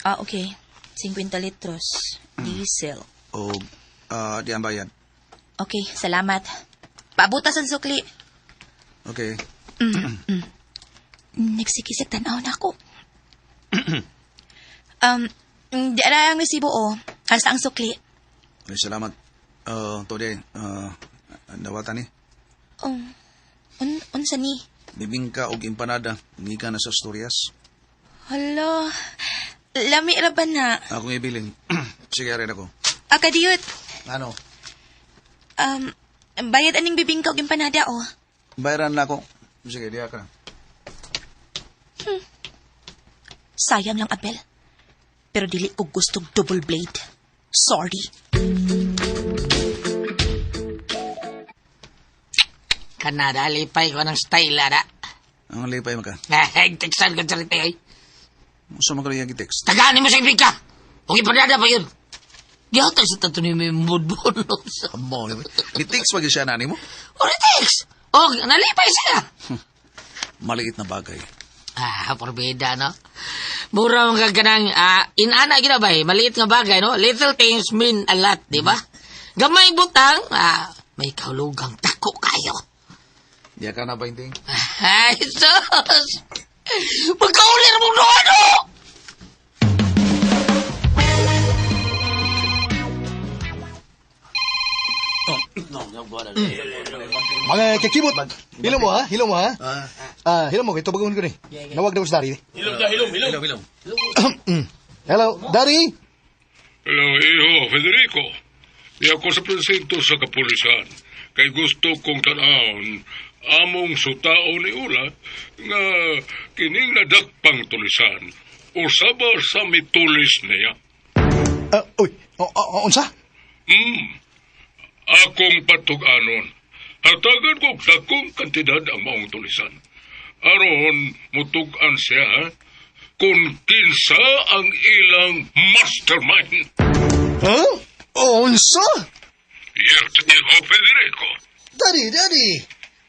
Okay. 50 litros. Diesel. O, di ang bayad. Okay, salamat. Paabutas ang sukli. Okay. Nagsikisik tanaw na ako. Di ara ang resibo o. Hasta ang sukli. Okay, salamat. Today, dawatan ni. Unsa ni? Bibingka og empanada. Hindi ka na sa Asturias. Hala. Lami ra ba na? Akong ibilin. Sige, rin ako. Akadiyot. Ano? Bayad aning bibingka og empanada o. Bayaran na ako. Sige, diya ka. Sayang lang, Abel. Pero dili ko gustong double blade. Sorry. Kanada, lipay ko ng style, ada. Ang lipay mo ka. Texan ka sarita, ay. Gusto mo ka rin text. Taganin mo sa ibig ka. Okay, panada pa yun. Gihatan sa tato ni may mood-bonok sa... Amo, ni-text pag siya nani mo? O, text. O, nalipay siya. Maliit na bagay. Porbida, no? Mura mga ganang, inana ginabay, maliit nga bagay, no? Little things mean a lot, di ba? Gamay butang, may kahulugang tako kayo. Diya ka na ba, Inting? Ay, sus! Magkaulir mo ano? Mga kakibot, hilom mo ha? Hilom mo ha? Hilom mo, ito bagon ko ni. Nawag daw sa Dari. Hilom. Hello, Dari? Hello, Iho, Federico. Di ako sa presinto sa kapulisan. Kay gusto kong tanahon among sutao ni Ula nga kining nadakpang tulisan. Usaba sa mitulis niya. Unsa? Akong patuganon. Hatagan ko dakong kantidad ang maong tulisan. Aron mutugan siya kung kinsa ang ilang mastermind. Unsa? Yes, Iho, Federico. Dari.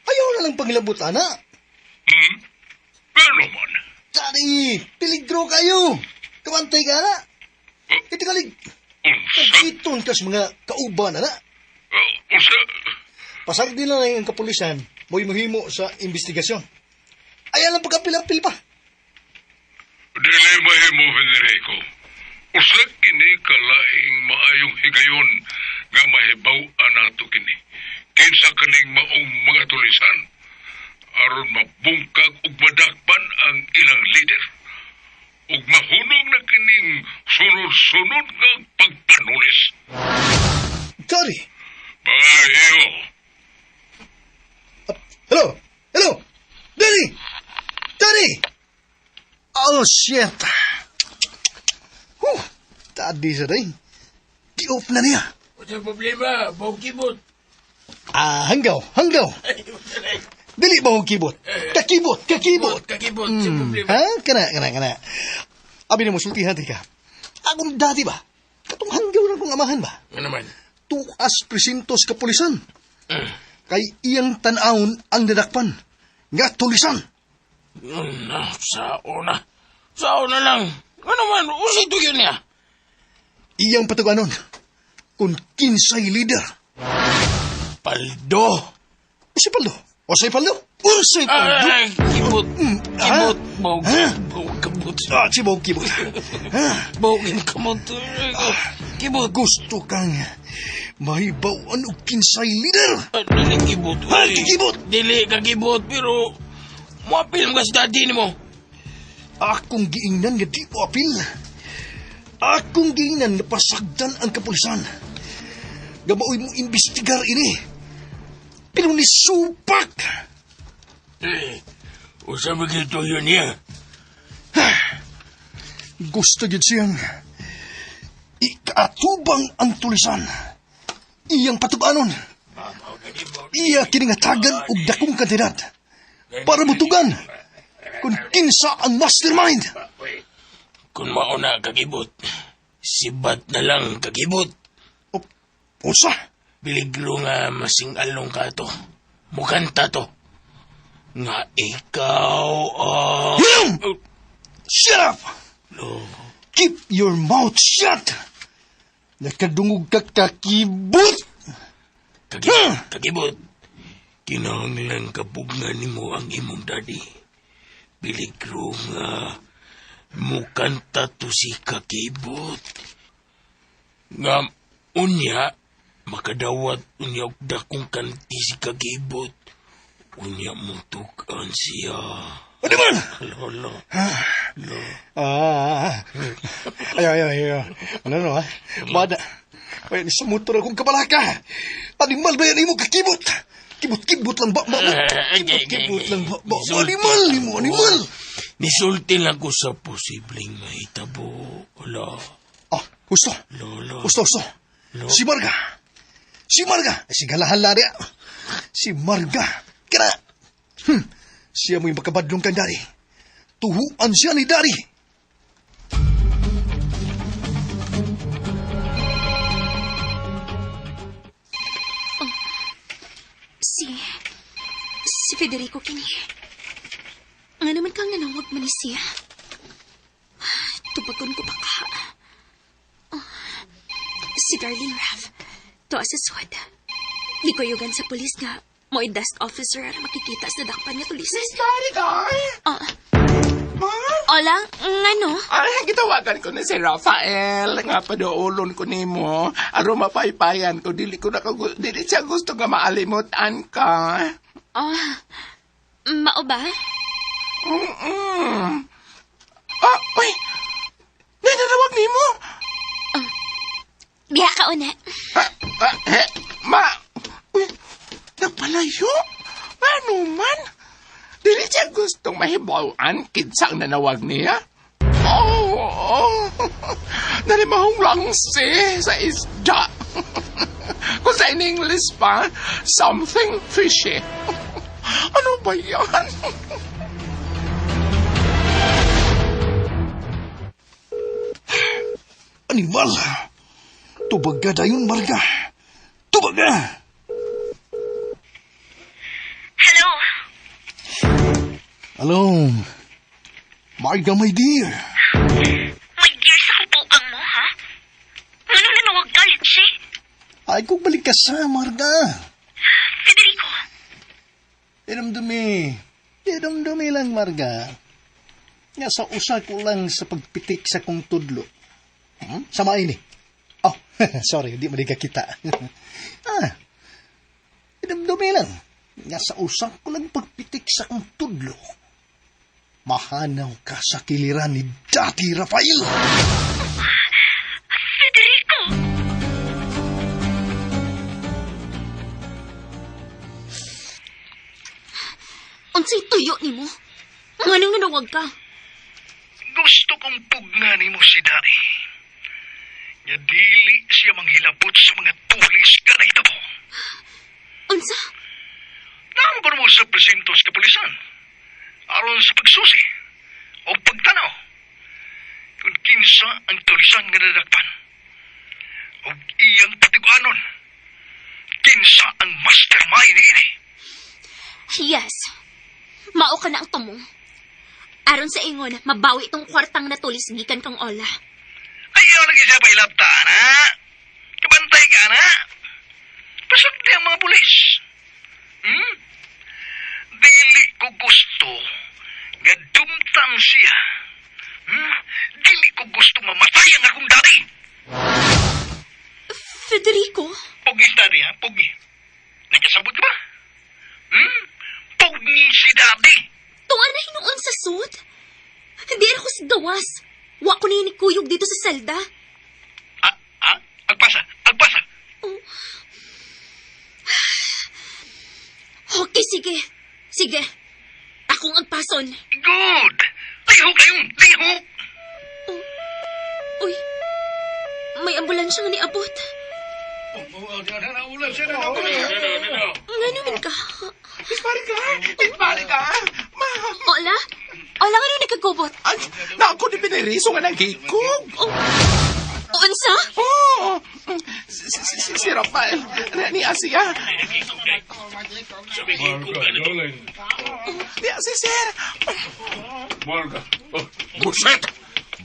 Ayaw na lang pangilabot, ana. Pero man. Dari, peligro kayo. Kamantay ka na. Itikalig. Iton kas mga kauban, ana. Pasag din lang ang kapulisan, mo'y mahimo sa investigasyon. Ayan lang pagkapil-apil pa. Dili mahimo, Federico. Usa kini kalaing maayong higayon nga mahibaw-an nato kini. Kinsa kaning maong mga tulisan aron mabungkag ug madakpan ang ilang leader. Ug mahunong na kining sunod-sunod nga pagpanulis. Dari. Payo. Hello. Dari. Oh, shit. Tadi sa rin. Di-off na niya. What's ang problema? Bawang kibot. Hanggaw. Dili ba ang kibot? Kakibot. Kakibot. Sa problema. Kana. Abi na mo sultihan ka. Akong dati ba? Katong hanggaw na kong amahan ba? Ano naman? Tuas presintos kapulisan. Kay iyang tanawon ang dadakpan. Nga tulisan. Sa una lang. Ano man, usito yun niya. Iyang patuganon. Kung kinsay leader. Paldo. Unsay paldo? Unsay paldo? Kibot. Bawang kabot. Si Bawang Kibot. Bawang kamot. Kibot. Gusto kang mahibawan o kinsay leader. Dili kibot. Kibot. Dili ka kibot, pero muapil mo kasi dati ni mo. Akong giingnan nga di mo apil. Akong giingnan na pasagdan ang kapulisan. Gabaoy mo imbestigar ini. Pero ni supak. Usa magito yun niya. Gusto yun siyang ikaatubang ang tulisan. Iyang patubanon. Iya kiningatagan og dakong kandidat. Para mutugan kung kinsa ang mastermind. Kung mauna kagibot, sibat na lang kagibot. Usa? Biligro nga masing along ka to. Mukanta to. nga ikaw, Him! Shut up! No. Keep your mouth shut! Nakadungog ka kakibot! Kagibot, kinahanglan kabugnan nimo ang imong daddy. Piligro nga mukanta to si Kakibot. Nga unya, makadawat unya og dakong kanti si Kakibot. Unya mong tukan siya. Ano man? Lolo. Ay. Ano, ha? Bada. Ay, sa motor akong kabalaka. Animal ba yan mo kakibot? Kibot lang ba? Kibot lang ba? Animal! Nisulti lang ko sa posibleng mahitabo. Wala. Ah, gusto. Lolo. Gusto. Si Marga. Si galahan lari. Si Marga. Kira. Siya mo yung makabadlong kang dari. Tuhuan siya ni dari. Si Federico kini. Nga naman kang nanawag man ni siya. Tubagon ko pa ka. Si Darlene Raff. To asaswad. Gikoyogan sa pulis nga mo'y desk officer na makikita sa dakpan nga tulis. Miss Carigar! Ola, ngano? Ay, gitawagan ko na si Rafael. Nga padoolon ko nimo. Aro mapaypayan ko. Dili siya gusto nga maalimutan ka. Mao ba? Uy! Nananawag nimo? Biya ka una. Uy, napalayo? Ano man? Dili siya gustong mahibawan kinsa ang nanawag niya? Nalimahong lang sa isda. Kung sa in English pa, something fishy. Ano ba yan? Animal! Tubaga dayon, Marga! Tubaga! Hello, Marga, my dear. My dear, sa kupuang mo, ha? Ano nanawag ka, Litsi? Ay, kung balik ka sa, Marga. Federico. Idamdumi lang, Marga. Nga sa usa ko lang sa pagpitik sa kong tudlo. Sama ini. Oh, sorry, hindi mo kita. Idamdumi lang. Nga sa usa ko lang pagpitik sa kong tudlo. Mahanaw ka sa kiliran ni Daddy Rafael. Federico! Unsay tuyo ni mo? Anong nanawag ka? Gusto kong pugnanin mo si Daddy. Nga dili siya manghilabot sa mga pulis ka na itabo. Unsa? Naambar mo sa presinto sa kapulisan. Aron sa pagsusi o pagtanaw. Kung kinsa ang tulisan nga nadakpan. O iyang patiguanon. Kinsa ang mastermind ini. Yes. Mao ka na ang tumong. Aron sa ingon, mabawi itong kwartang natulis gikan kang Ola. Ayaw lagi siya pa ilapta, na. Kabantay ka, na. Pasok di ang mga pulis. Dili ko gusto nga dumtang siya. Dili ko gusto mamatay ang akong daddy. Federico? Pogi daddy, ha? Pogi. Nagkasabot ka ba? Pogi si daddy. Tungan na hinuon sa sud? Hindi ako sa gawas. Wa ko na kuyog dito sa selda. Agpasa. Okay, sige. Akong agpason. Good. Liho kayong, liho. Uy, may ambulansya nga ni abot. Nga naman ka. Isbari ka. Ola? Ola nga rin nagkagubot. Naako ni piniriso nga ng hikog. Unsa? Si Rafael, niya siya. Niya si Sir. Marga. Buset!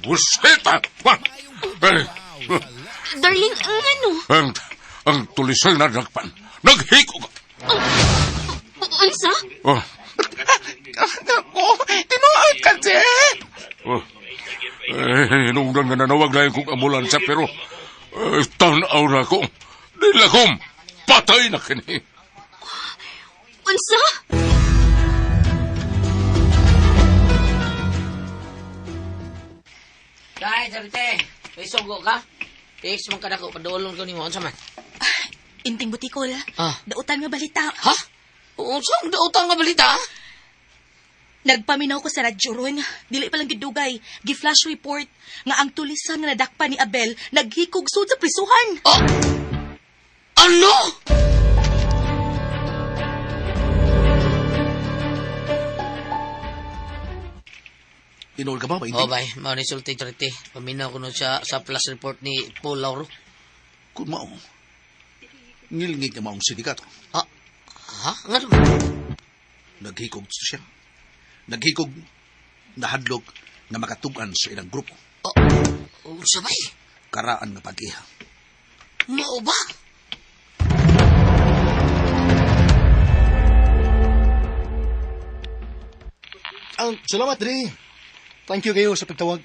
Buseta! Darling, ang ano? Ang tulisan na nagpan. Naghiko ka. Unsa? Oh, Ako, tinuod ka, Sir. hinungdan nga nanawag na yung kong ambulansya pero tanaw na ko. Dilakom, patay na kini. Unsa? Dahil, Charite, may sugo ka? Text mong kadako, padulong ko ni mo. Unsa man? Inting butikol. Ah. Dautan nga balita. Ha? Unsa ang daotang nga balita? Nagpaminaw ko sa radyo ron. Dili palang gidugay. Gi-flash report nga ang tulisan nga nadakpan ni Abel naghikugsud sa prisuhan. Oh! Ano? Inool ka ba, Bainting? Oh, bay. Mao ni sulti, Charite. Paminaw ko nun sa flash report ni Paul Lauro. Kung mao, ngilingig na maong sindikato. Ha? Nga naman? Naghikog siya. Naghikog, nahadlok, na makatugan sa ilang grupo. Unsa bay? Karaan na pag-iha. Mao ba? Salamat, Dre. Thank you kayo sa pagtawag.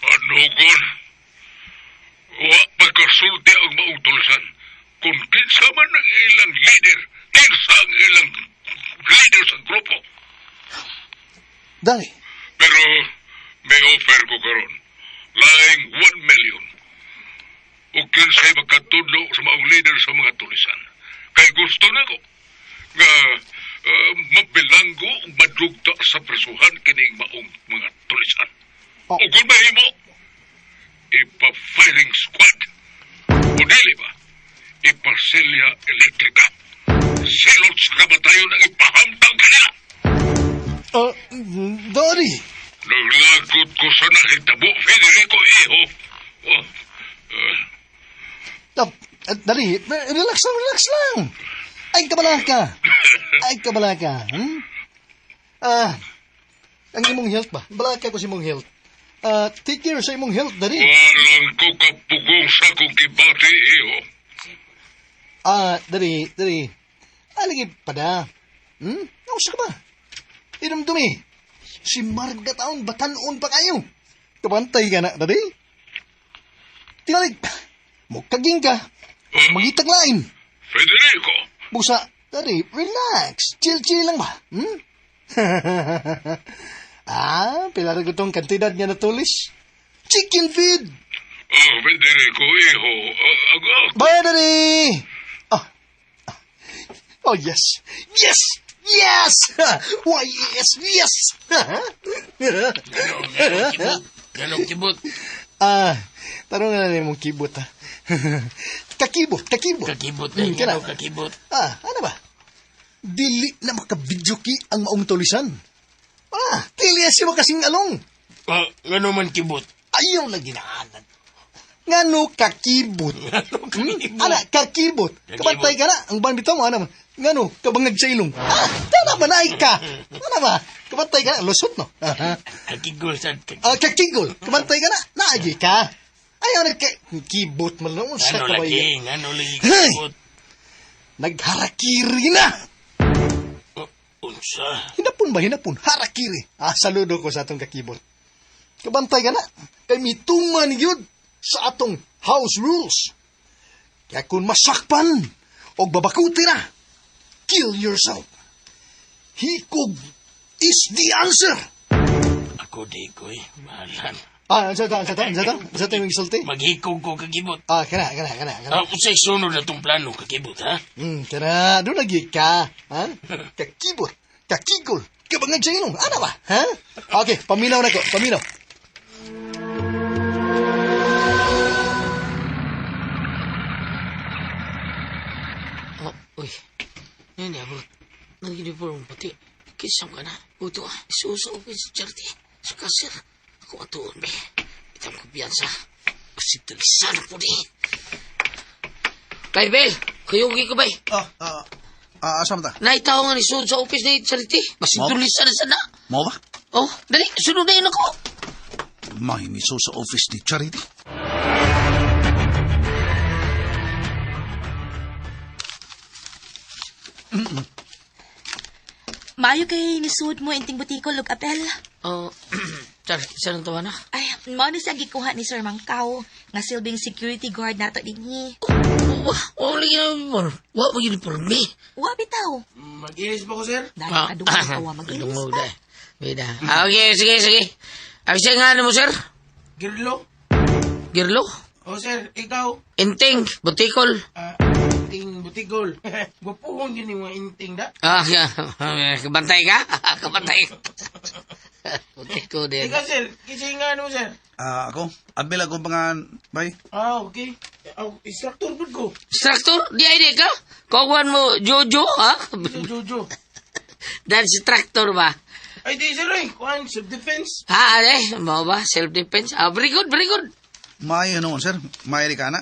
Anugon, wa pagkasulti ang maong tulisan. Kung kinsa man ang ilang leader, kinsa ang ilang leader sa grupo. Dali, Pero may offer ko karon, laing 1 million. O kinsa'y magkatudlo sa maong leader sa mga tulisan. Kay gusto na ko nga mabilanggo o madugta sa presuhan kining maong mga tulisan. Oh. O kung mahimo, ipa-firing squad. O dili ba, ipa-silya elektrika. Silot sa kamatayon ang ipahamtang kanila. Dali. Naglagot ko sa nakitabo, Federico, iho. Dali, relax lang. Ay, kabala ka. Ang imong health ba? Balaka ko sa imong health. Take care sa imong health, Dali. Walang ko kapugong sa kong kibati, iho. Dali. Alagi pada. Nausa ka ba? Idumdumi. Si Marga taon, batanon pa kayo. Kabantay ka na, Dali. Tinalig. Mukaging ka. Magitag lain. Federico. Busa, Dali, relax. Chill lang ba? Pilar ko tong kantidad niya na tulis. Chicken feed. Federico, iho. Bye, Dali. Oh, yes. Why, yes. Ganong kibot. Tanong nga na mong kibot, ha? Kakibot. Kakibot na yung kakibot. Ano ba? Dili na makabidyo ki ang maong tulisan. Dili siya makasing along. Ngano man kibot? Ayaw na ginaanan. Ngano kakibot? Kakibot. Kabantay ka na. Ang bandito mo, ano man? Ngano, kabangag sa ilong. Tana ba na ka? Ano ba? Kabantay ka na. Lusot, no? Kakigol sa kakigol. Kabantay ka na. Naagi ka. Ayaw na kibot mo lang. Ano lagi kibot? Nagharakiri na. Unsa? Hinapon. Harakiri. Saludo ko sa atong kakibot. Kabantay ka na. Kay mituman yun sa atong house rules. Kaya kung masakpan o babakuti na, kill yourself. Hikog is the answer. Ako di ko mahalan. Sa tayo yung isulti? Maghikog ko kakibot. Kana. Usay sunod na itong plano kakibot, ha? Kana, doon lagi ka. Kakibot, kakigol, kabangag sa ilong. Ano ba? Ha? Okay, paminaw na ko. Uy, yan abot. Nag-uniform pati. Kisam ka na. Uto isuso ko sa charity. Sa kasir. Ako atuon, be. Itang kumpiyansa. Kasi tulisan po di. Kay Bel, kuyugi ko ba? Asam ta? Naitaw nga ni Sud sa office ni Charity. Basi Mo? tulisan na sana. Mo ba? Oh, dali, sunod na yun ako. May miso sa office ni Charity. Maayo kay nisud mo inting butikol ug apel. Oh, Charity, saan ang tawa na? Ay, mao ni sa gikuha ni Sir Mangkaw nga silbing security guard nato dinhi. Wala yun mo. Wala mo uniforme. Wa bitaw. Mag-inis pa ko, sir. Dahil kadungog ka wa maginis Kadungog pa. na. Bida. Okay, sige. Ang siya nga mo, sir? Girlo? Girlo? O, sir, ikaw? Inting, butikol. Inting butigol. Gupuhon yun yung mga inting da. Kabantay ka? Kabantay. Butikol din. Ikaw, sir, kisay nga mo, sir. Ako? Abel ako pangan, bay? Okay. Instructor po ko. Instructor? Di ay ka? Kawan mo, Jojo, ha? Jojo. Dan si tractor ba? Ay, di, sir, eh. Kuhan, self-defense. Mau ba? Self-defense? Very good. Maayo noon, sir. Maayo ka na.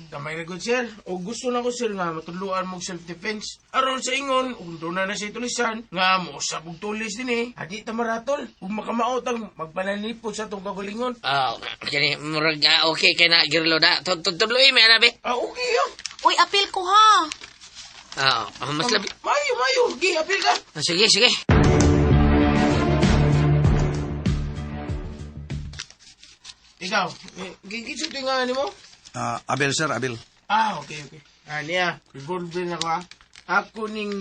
Damay na good, sir. O gusto na ko, sir, nga matuluan mong self-defense. Aron sa ingon, kung doon na siya tulisan, nga mo sa tulis din eh. Hadi ta maratol. Kung makamaot ang magpananipod sa itong kagalingon. Kani, murag, okay kay na, Girlo na. Tuloy, may anabi. Okay, ah. Uy, apil ko ha. Mas labi. Mayo. Gi, apil ka. Sige. Ikaw, gigisot yung nga mo? Abel, sir, Abel. Okay. Niya, revolve din ako, ha. Ako ning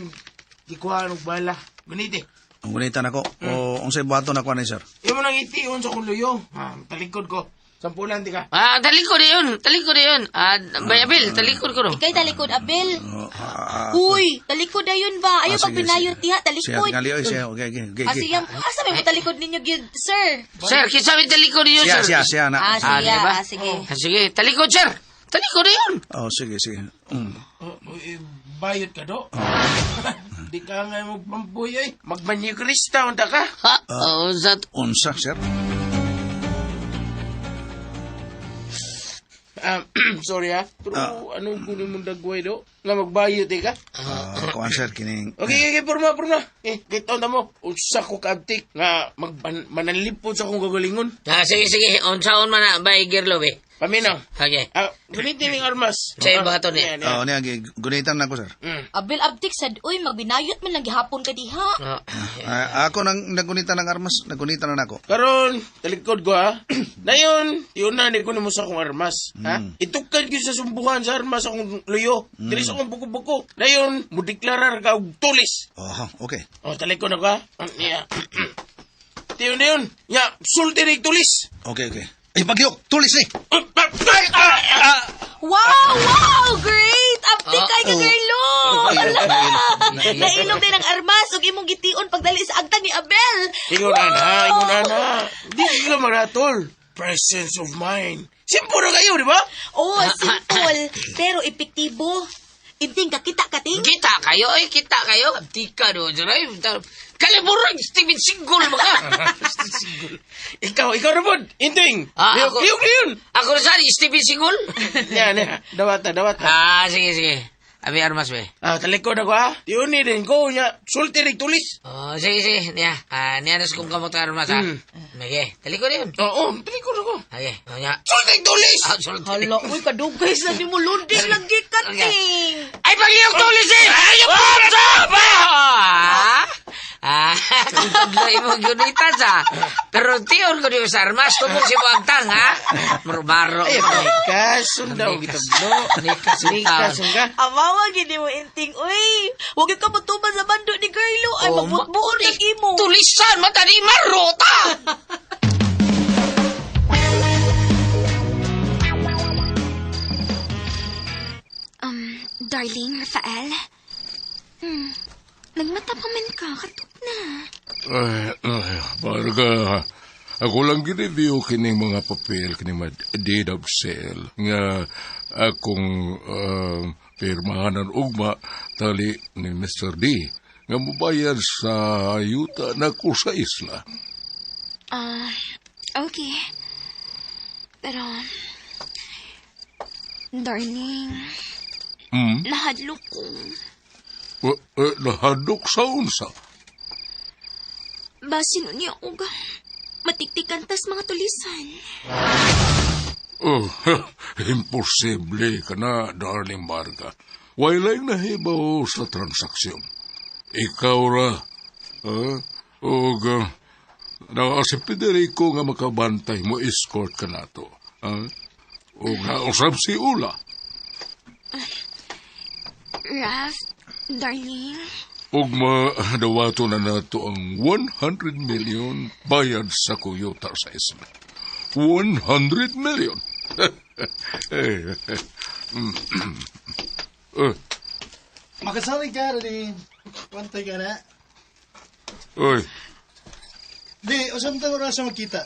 ikuha ng bala. Ganiti. Ang gunitan ako. O, ang sa buhato na kuha ni, sir. Yung mo nang itiyon sa kong luyo. Talikod ko. Sampulan, di ka. Talikod yun. Bayabil, talikod ko no. Ikay talikod, Abel. Uy, talikod na yun ba? Ayaw pag binayot tiha, Siya, talikod. tingali, oy, siya. Okay. Asiyang, asa may mo talikod ninyo, gyud, sir? Sir, kinsabi talikod yun, sir. Siya, na. Sige. Sige, talikod, sir. Talikod yun. Oh, sige. Bayot ka, do? Di ka nga magpampuy, ay. Magmanyikrista, unta ka. Unsa, sir? Sorry, ha. Pero anong kunin mong dagway, do? Nga magbayot, ka? Kuhan, sir, kining... Okay, porma. Kitaw na mo. Unsa ko kaabtik nga mananlipod sa akong gagalingon. Sige. Unsaon man na, bay, Girlo, be. Paminaw. Okay. Gunitin yung armas. Sa yung bato niya. niya, gunitan na ko, sir. Abel abdik sad, uy, magbinayot man lang gihapon ka diha. Ako nang nagunitan ng armas, nagunitan na ako. Karon, talikod ko, ha. Dayon, yun na, ko na mo sa akong armas. Ha? Itukad ko sa sumbuhan sa armas akong luyo. Tilis akong buko-buko. Dayon, mudeklarar ka og tulis. Okay. Talikod ako, ha. Dayon. Ya, sulti na tulis. Okay. Ay, bagyok! Tulis ni! Wow! Great! Abdik kay ka, Girlo! Nailog din ang armas ug imong gitiun pagdali sa agtang ni Abel. Ingon ana. Di ka maratol. Presence of mind. Simple na kayo, di ba? Oh, simple. Pero epektibo. Inting kakita kating. Kita kayo. Abdika do. Kaliburang Steven Singgol mga. Ikaw na po. Inting. Ako. Liyog. Ako na saan, Steven Singgol? Yan. Dawata. Sige. Abi armas be. Talikod ako, ha. Yun ni din ko niya. Sulti rin tulis. Sige. Niya. Niyanas kong kamot ka armas, ha. Sige. Talikod yun. Oo, talikod ako. Okay. Niya. Sulti tulis! Hala, uy, kadugay sa di mo lundin lagi kating. Ay, pag-iyong tulis eh! Ayok po! Kung tagloy mo gunita sa. Pero tiyon ko diyo sa armas, tumong si mo agtang, ha? Marubaro. Ay, nikasun daw kita, bro. Nikasun ka. Amawa, gini mo inting, uy. Huwag ka mutuban sa bando ni Girlo. Ay, mabutbuon ang imo. Tulisan, mata ni Marota! Darling, Rafael. Nagmata pa man ka, katot na. Barga, ako lang ginreview kining mga papel, kining mga deed of sale, nga akong pirmahan ng ugma tali ni Mr. D, nga mubayad sa ayuta na ko sa isla. Okay. Pero, darling, Nahadlok ko. Nahadok sa unsa. Basin niya og matiktikan tas mga tulisan. Oh, imposible ka na, darling Marga. Walay nahibaw sa transaksyon. Ikaw ra, na si Federico nga makabantay mo, escort ka na to. O nausap si Ula. Raf, darling. Ug madawato na nato ang 100 million bayad sa kuyota sa isla. 100 million. Makasali ka, Daddy. Pantay ka na. Oy. Di, usam tang oras sa magkita.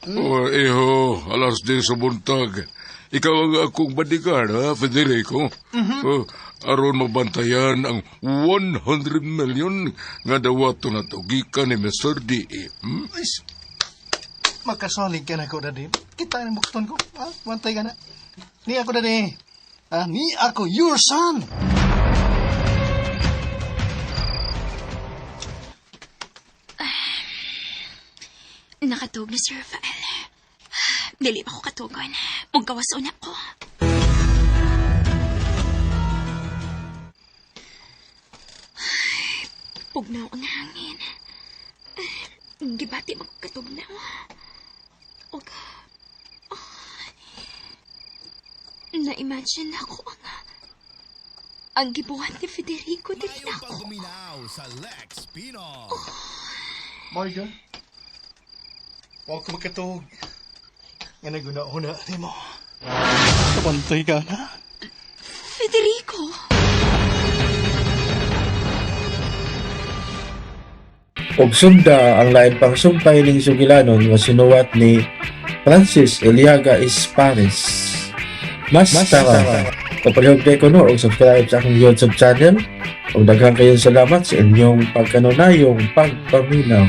Iho, alas 10 sa buntag. Ikaw ang akong bodyguard, ha, Federico? Aron mabantayan ang 100 million nga dawato na to gikan ni Mr. D.E. Makasalig ka na ko, Daddy. Kita ang bukton ko. Pantay ka na. Ni ako, Daddy. Ni ako, your son. Nakatog na, Sir Val. Dili pa ko katugon. Magkawason ako. Pugnaw ang hangin. Gibati magkatugnaw. Na-imagine ako ang gibuhat ni Federico din ako. Marga, huwag ka magkatog. Nga naguna-una ni mo. Kapantay ka na. Federico! Og sunda ang lain pang sumpay ning sugilanon nga sinuwat ni Francis Eliaga Espares. Mas tara, kapalihog ko no og subscribe sa akong YouTube channel. Og daghang kayong salamat sa inyong pagkanunayong pagpaminaw.